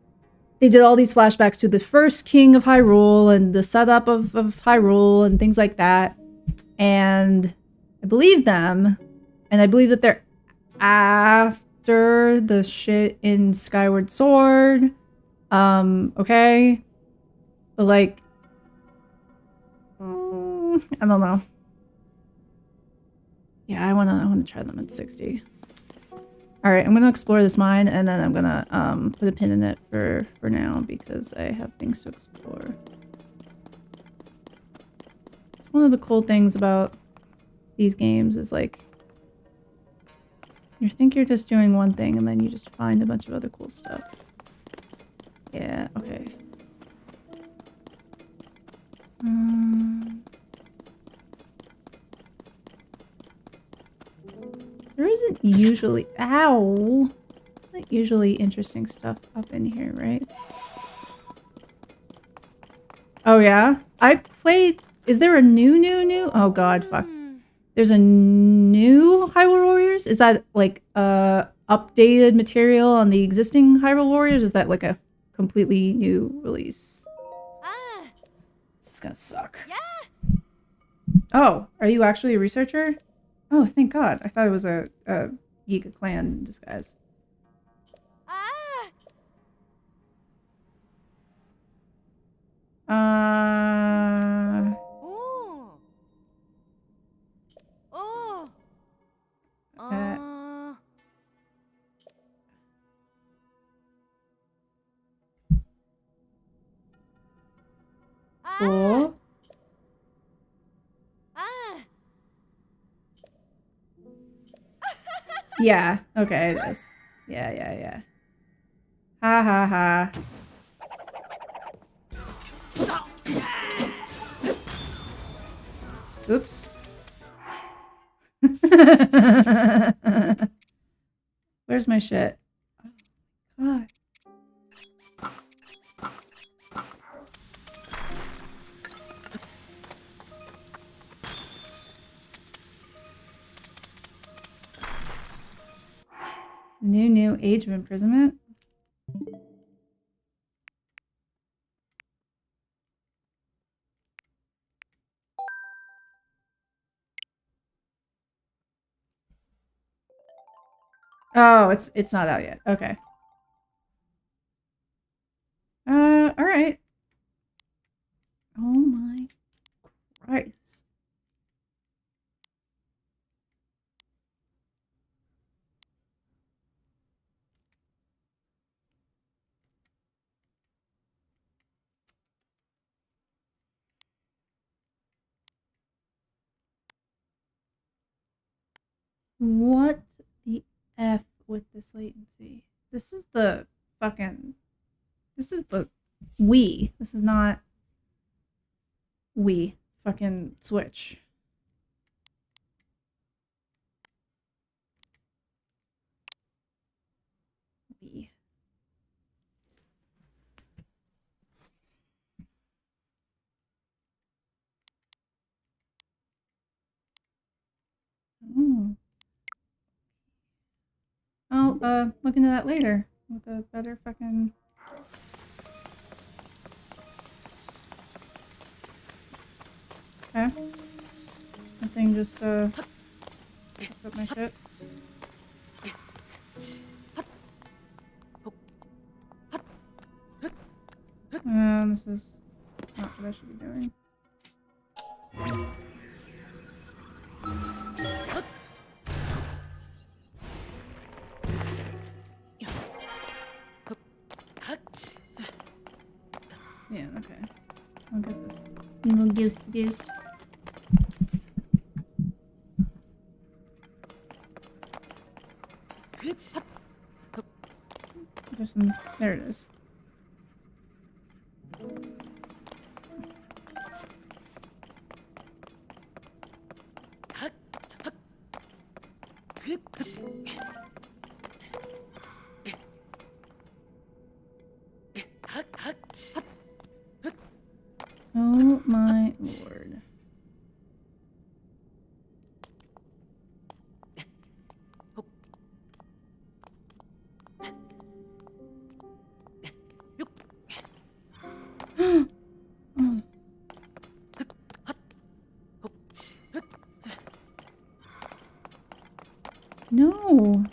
they did all these flashbacks to the first king of Hyrule and the setup of Hyrule and things like that. And I believe them. And I believe that they're after the shit in Skyward Sword. Okay. But like, I don't know. Yeah, I wanna try them at 60. Alright, I'm gonna explore this mine and then I'm gonna put a pin in it for now because I have things to explore. It's one of the cool things about these games is like you think you're just doing one thing and then you just find a bunch of other cool stuff. Yeah, okay. There isn't usually... Ow! There's not usually interesting stuff up in here, right? Oh, yeah? I played... Is there a new? Oh, God, fuck. There's a new Hyrule Warriors? Is that, like, updated material on the existing Hyrule Warriors? Is that, like, a completely new release? This is gonna suck. Yeah. Oh, are you actually a researcher? Oh, thank God. I thought it was a Yiga clan disguise. Cool. Yeah, okay, it is. Yeah. Ha ha ha. Oops. Where's my shit? Oh, God. New age of imprisonment. Oh, it's not out yet. Okay. All right. Oh my Christ. What the F with this latency? This is the fucking. This is the Wii. This is not Wii. Fucking Switch. Wii. Oh. I'll look into that later with a better fucking. Okay. That thing just fucked up my shit. This is not what I should be doing. Yeah, okay. I'll get this. You little goose. There's some. There it is. Oh my lord. Oh. No.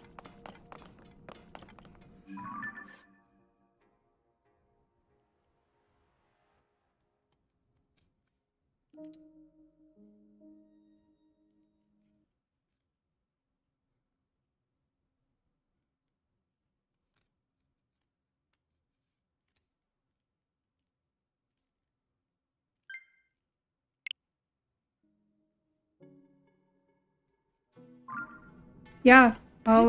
Yeah, I'll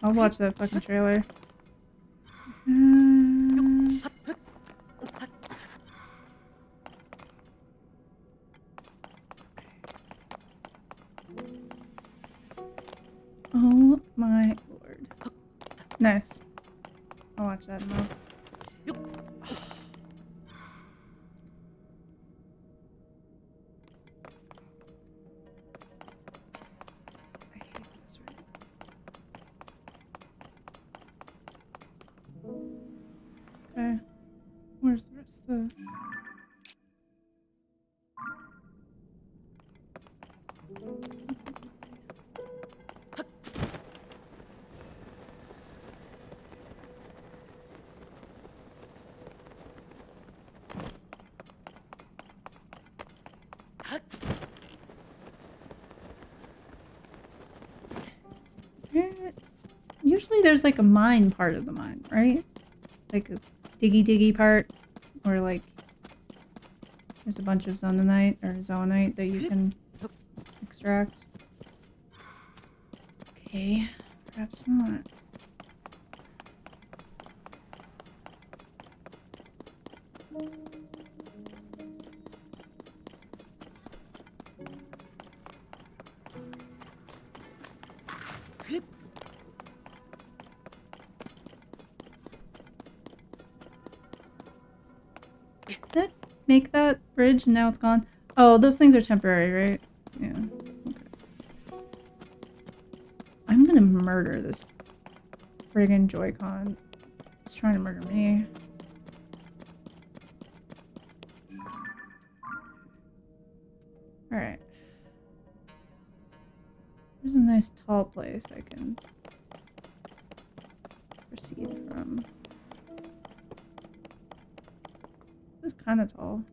watch that fucking trailer. Oh my lord. Nice. I'll watch that now. I hate this right now. Okay. Where's the rest of the... Usually there's like a mine part of the mine, right? Like a diggy part where like there's a bunch of zononite or zoonite that you can extract. Okay, perhaps not. Did that make that bridge and now it's gone? Oh, those things are temporary, right? Yeah. Okay. I'm gonna murder this friggin' Joy-Con. It's trying to murder me. Alright. There's a nice tall place I can proceed from. This is kind of tall.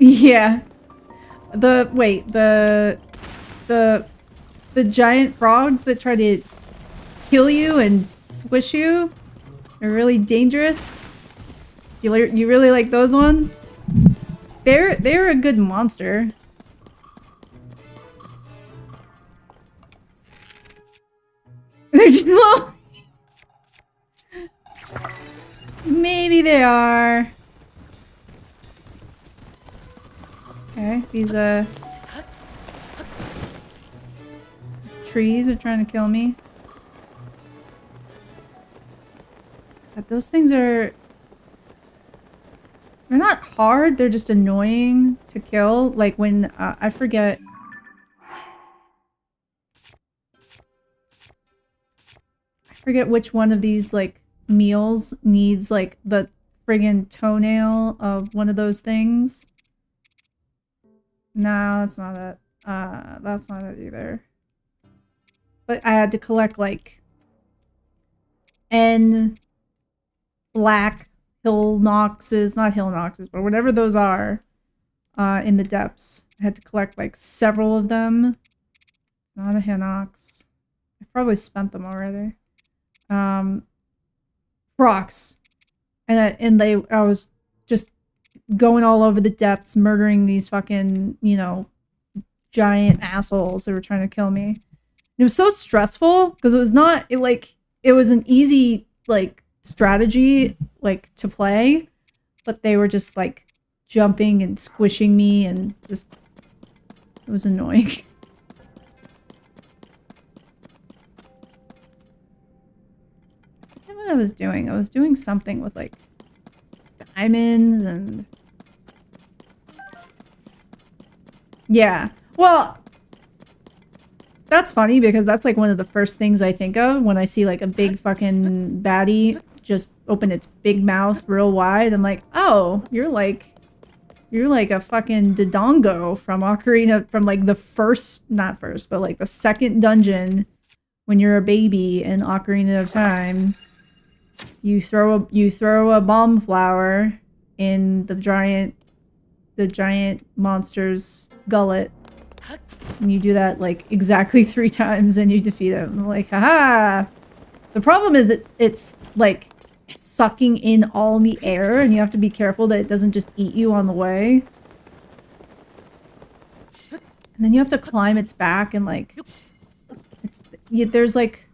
Yeah. The giant frogs that try to kill you and squish you are really dangerous. You really like those ones? They're a good monster. They're just little. Maybe they are. Okay, these trees are trying to kill me. God, those things are... They're not hard, they're just annoying to kill. Like when, I forget... I forget which one of these, like, meals needs, like, the friggin' toenail of one of those things. No, that's not it. That's not it either. But I had to collect, like, N black hill noxes, not hill noxes, but whatever those are, in the depths. I had to collect, like, several of them. Not a hinox. I've probably spent them already. Rocks. And I was just going all over the depths, murdering these fucking, you know, giant assholes that were trying to kill me. It was so stressful because it was not, it was an easy, like, strategy, like, to play, but they were just, like, jumping and squishing me and just, it was annoying. I forget what I was doing. I was doing something with, like, diamonds and... Yeah. Well, that's funny because that's like one of the first things I think of when I see like a big fucking baddie just open its big mouth real wide. I'm like, oh, you're like a fucking Dodongo from Ocarina, from like the first, not first, but like the second dungeon when you're a baby in Ocarina of Time. You throw a bomb flower in the giant monster's gullet, and you do that like exactly 3 times and you defeat him. I'm like, haha! The problem is that it's like sucking in all the air and you have to be careful that it doesn't just eat you on the way. And then you have to climb its back and like, there's like,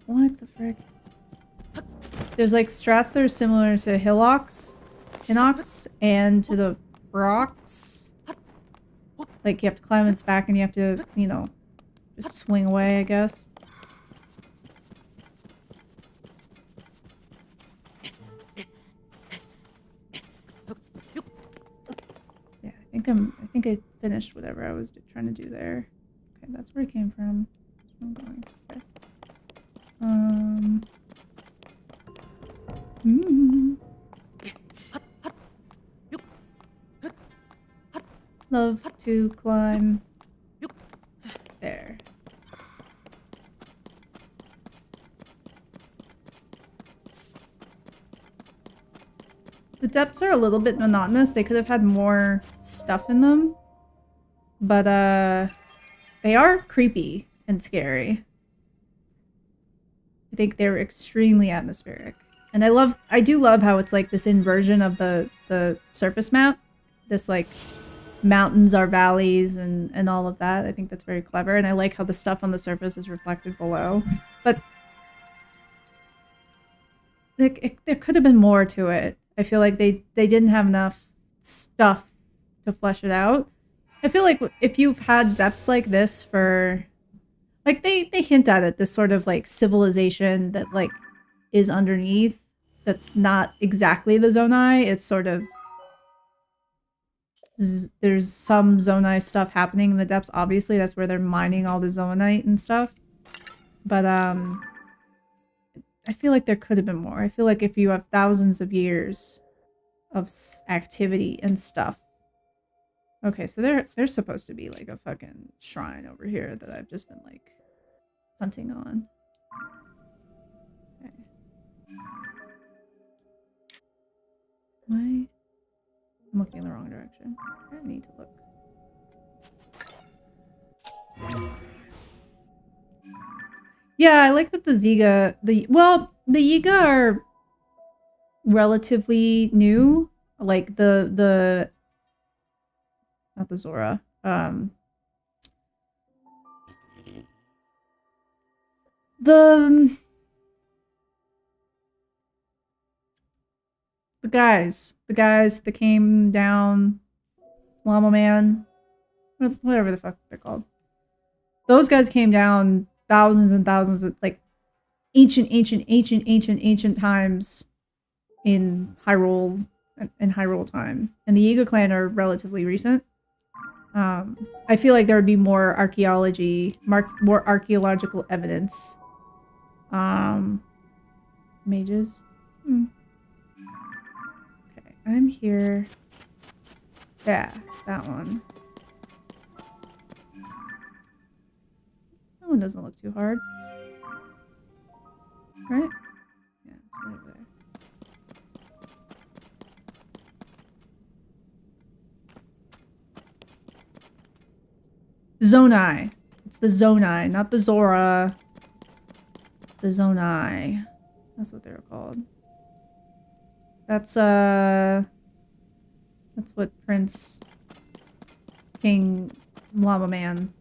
what the frick? There's like strats that are similar to hinox, and to the rocks. Like you have to climb its back and you have to, you know, just swing away, I guess. Yeah, I think I finished whatever I was trying to do there. Okay, that's where I came from. That's where I'm going. Okay. Love to climb there. The depths are a little bit monotonous. They could have had more stuff in them. But, they are creepy and scary. I think they're extremely atmospheric. And I do love how it's like this inversion of the surface map. This like mountains are valleys and all of that. I think that's very clever, and I like how the stuff on the surface is reflected below. But there could have been more to it. I feel like they didn't have enough stuff to flesh it out. I feel like if you've had depths like this for, like, they hint at it, this sort of like civilization that like is underneath, that's not exactly the Zonai. It's sort of, there's some Zonai stuff happening in the depths. Obviously, that's where they're mining all the Zonite and stuff. But I feel like there could have been more. I feel like if you have thousands of years of activity and stuff. Okay, so there's supposed to be like a fucking shrine over here that I've just been like hunting on. Okay. I'm looking in the wrong direction. I need to look. Yeah, I like that the Ziga, the Yiga are relatively new. Like the not the Zora. The guys that came down, Llama Man, whatever the fuck they're called. Those guys came down thousands and thousands of, like, ancient times in Hyrule time, and the Yiga clan are relatively recent. I feel like there would be more more archaeological evidence. Mages. Okay, I'm here. Yeah, that one. That one doesn't look too hard. Right? Yeah, it's right over there. Zonai. It's the Zonai, not the Zora. It's the Zonai. That's what they're called. That's what Prince King Llama Man.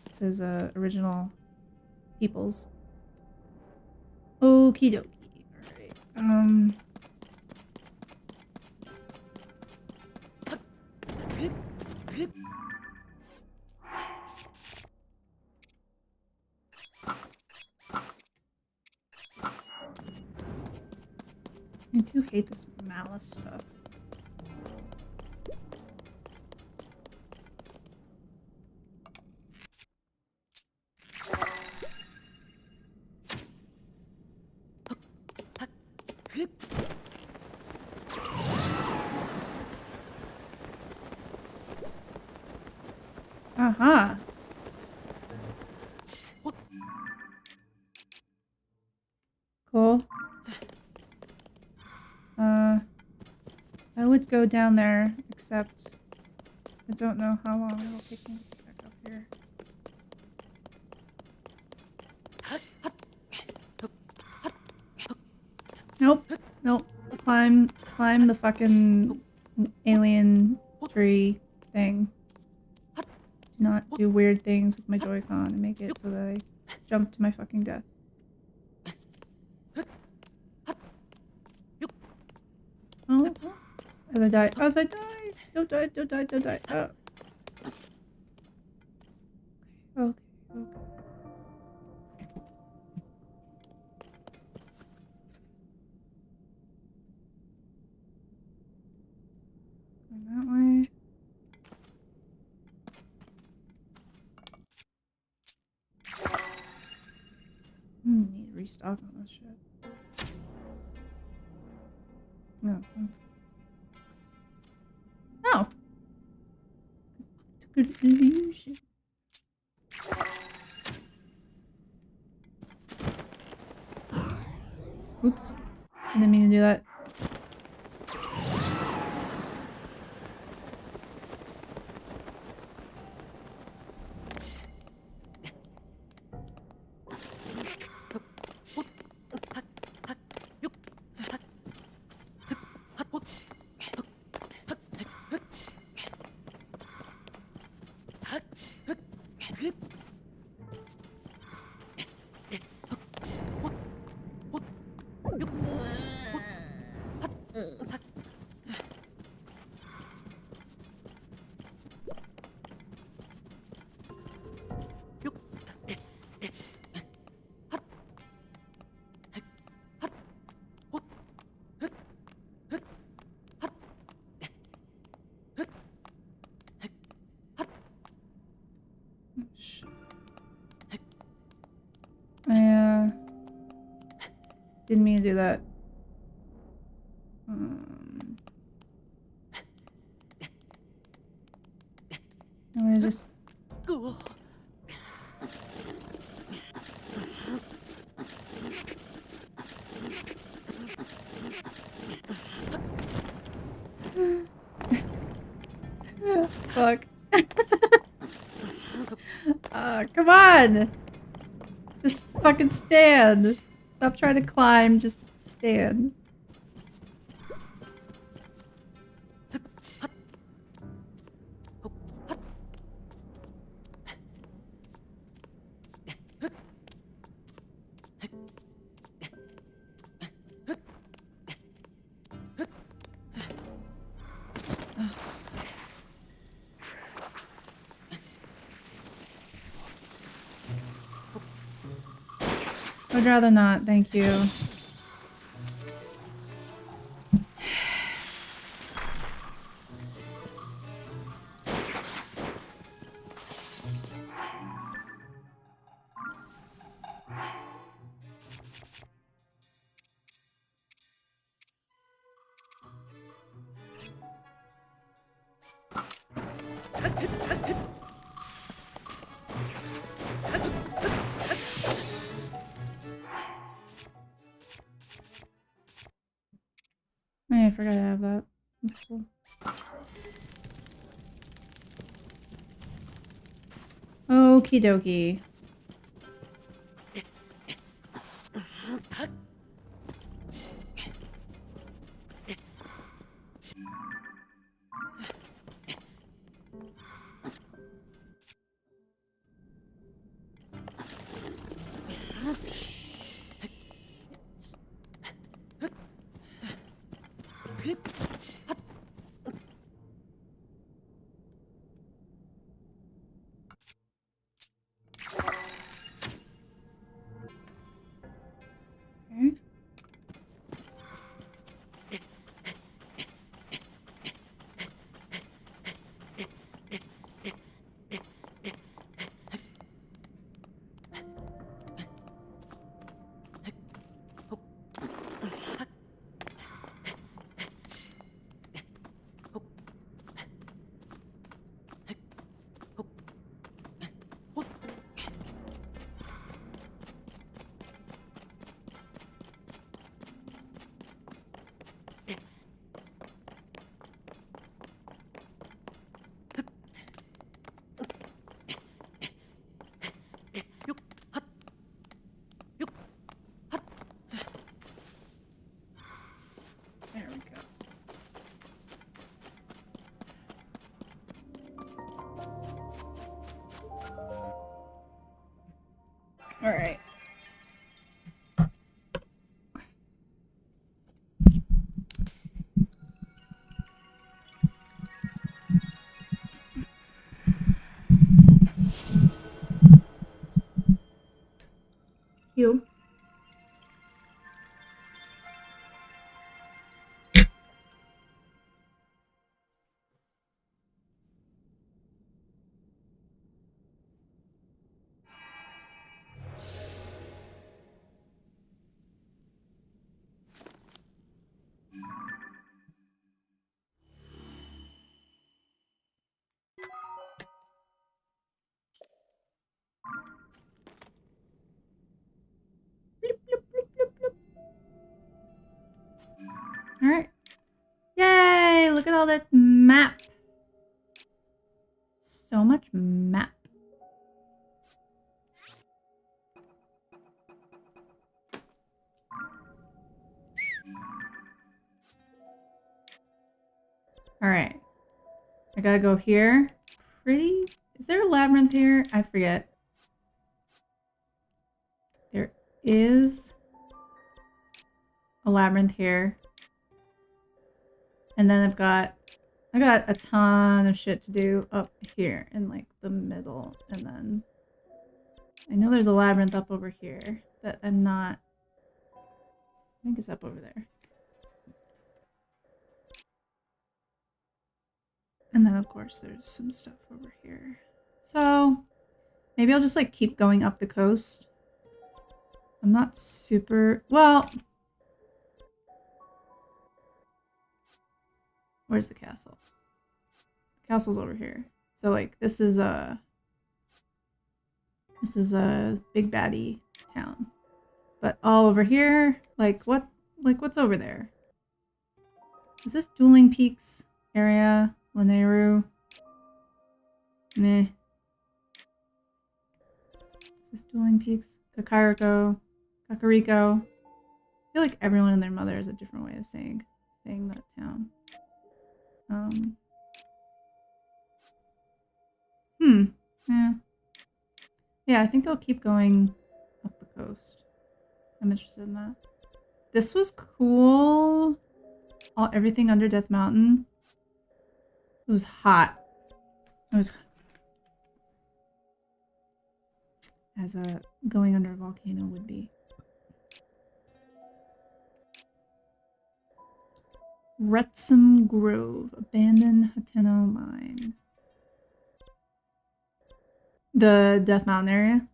It's his original peoples. Okie dokie. Alright. I do hate this malice stuff. Uh-huh. Cool. I would go down there, except I don't know how long it'll take me to get back up here. Nope. Nope. Climb the fucking alien tree thing. Do not do weird things with my Joy-Con and make it so that I jump to my fucking death. Oh. As I die. As I die. Don't die. Don't die. Don't die. Oh. Okay. Okay. Going that way. Need to restock on this shit. No, that's... Oh! Good illusion. Oops. I didn't mean to do that. Didn't mean to do that. I'm gonna just... Fuck. Come on! Just fucking stand. Stop trying to climb, just stand. I'd rather not, thank you. I forgot I have that. That's cool. Okie dokie. Okay. There we go. All right. You. All right. Yay! Look at all that map. So much map. All right. I gotta go here. Pretty. Is there a labyrinth here? I forget. There is a labyrinth here. And then I got a ton of shit to do up here in like the middle. And then I know there's a labyrinth up over here that I'm not, I think it's up over there. And then of course there's some stuff over here. So maybe I'll just like keep going up the coast. I'm not super, well, Where's the castle? The castle's over here. So like this is a big baddie town. But all over here, what's over there? Is this Dueling Peaks area? Lanayru? Meh. Is this Dueling Peaks? Kakariko? Kakariko? I feel like everyone and their mother is a different way of saying that town. Yeah. Yeah, I think I'll keep going up the coast. I'm interested in that. This was cool. Everything under Death Mountain. It was hot. It was as a going under a volcano would be. Wrexham Grove, abandoned Hateno mine. The Death Mountain area.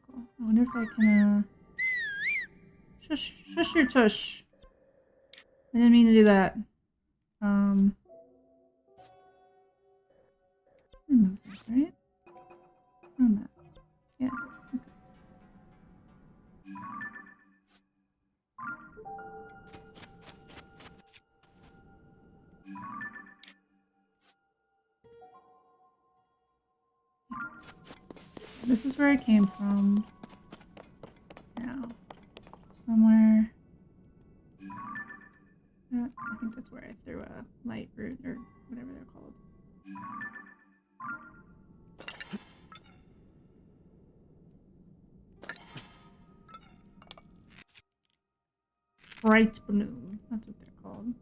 Cool. I wonder if I can shush your tush. I didn't mean to do that. Remove this, right? On that. Yeah. Okay. This is where I came from. Now, somewhere. I think that's where I threw a light root or whatever they're called. Bright bloom. That's what they're called.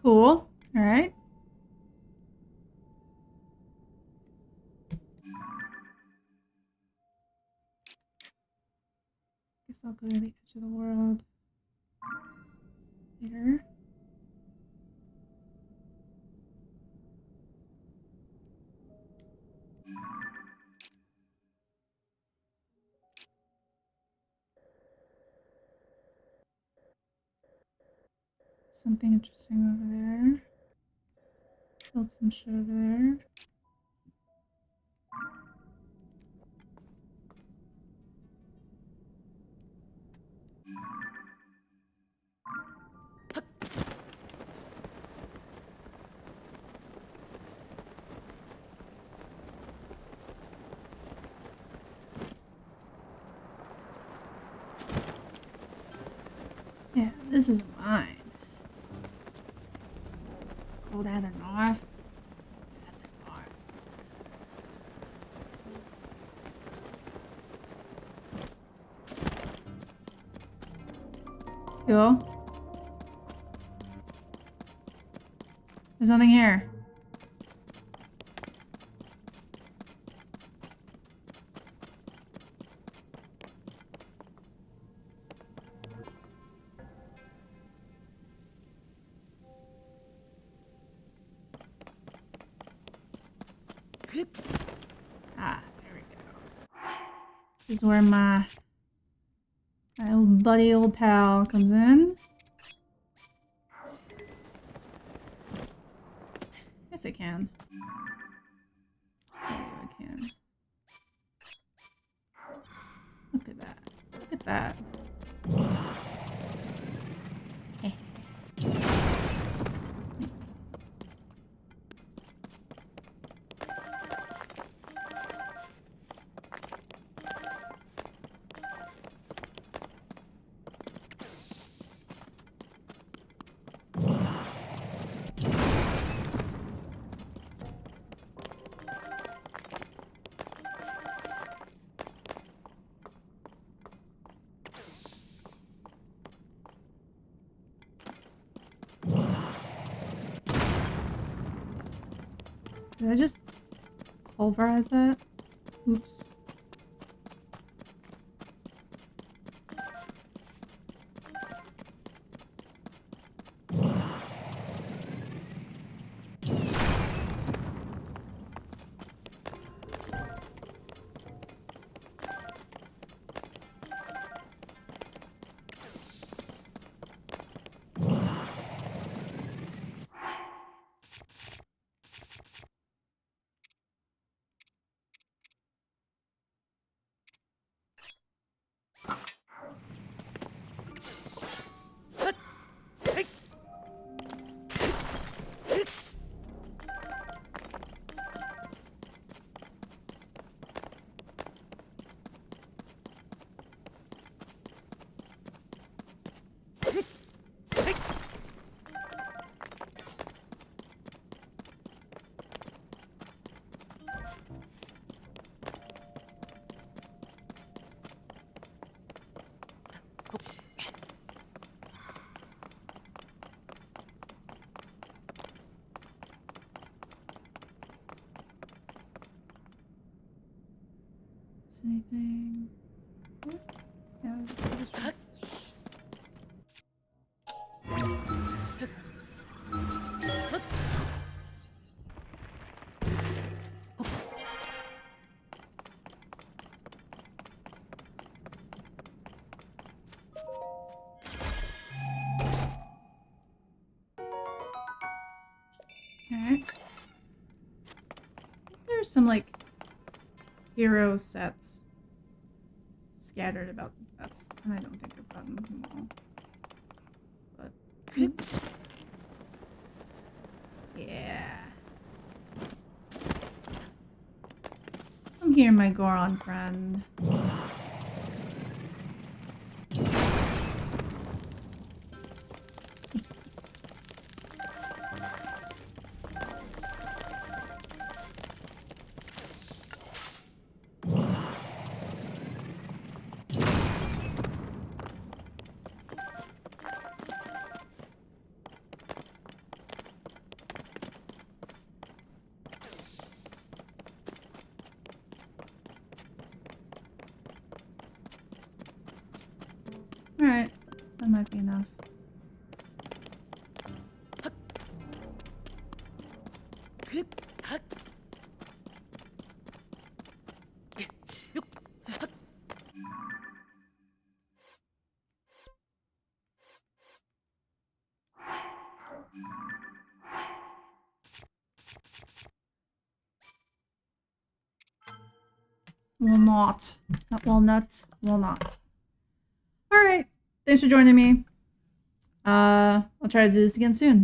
Cool. All right. Guess I'll go to the edge of the world later. Something interesting over there. Build some shit over there. Yeah, this is mine. Call that a north? That's a north. Cool. There's nothing here. Ah, there we go. This is where my old buddy, old pal comes in. Yes, I can. I can. Look at that. Look at that. Did I just pulverize that? Oops. anything? Yeah, alright. There's some, like, hero sets scattered about the depths, and I don't think I've gotten them all. But... yeah. Come here, my Goron friend. Alright, that might be enough. Will not. That walnut will not. Alright. Thanks for joining me. I'll try to do this again soon.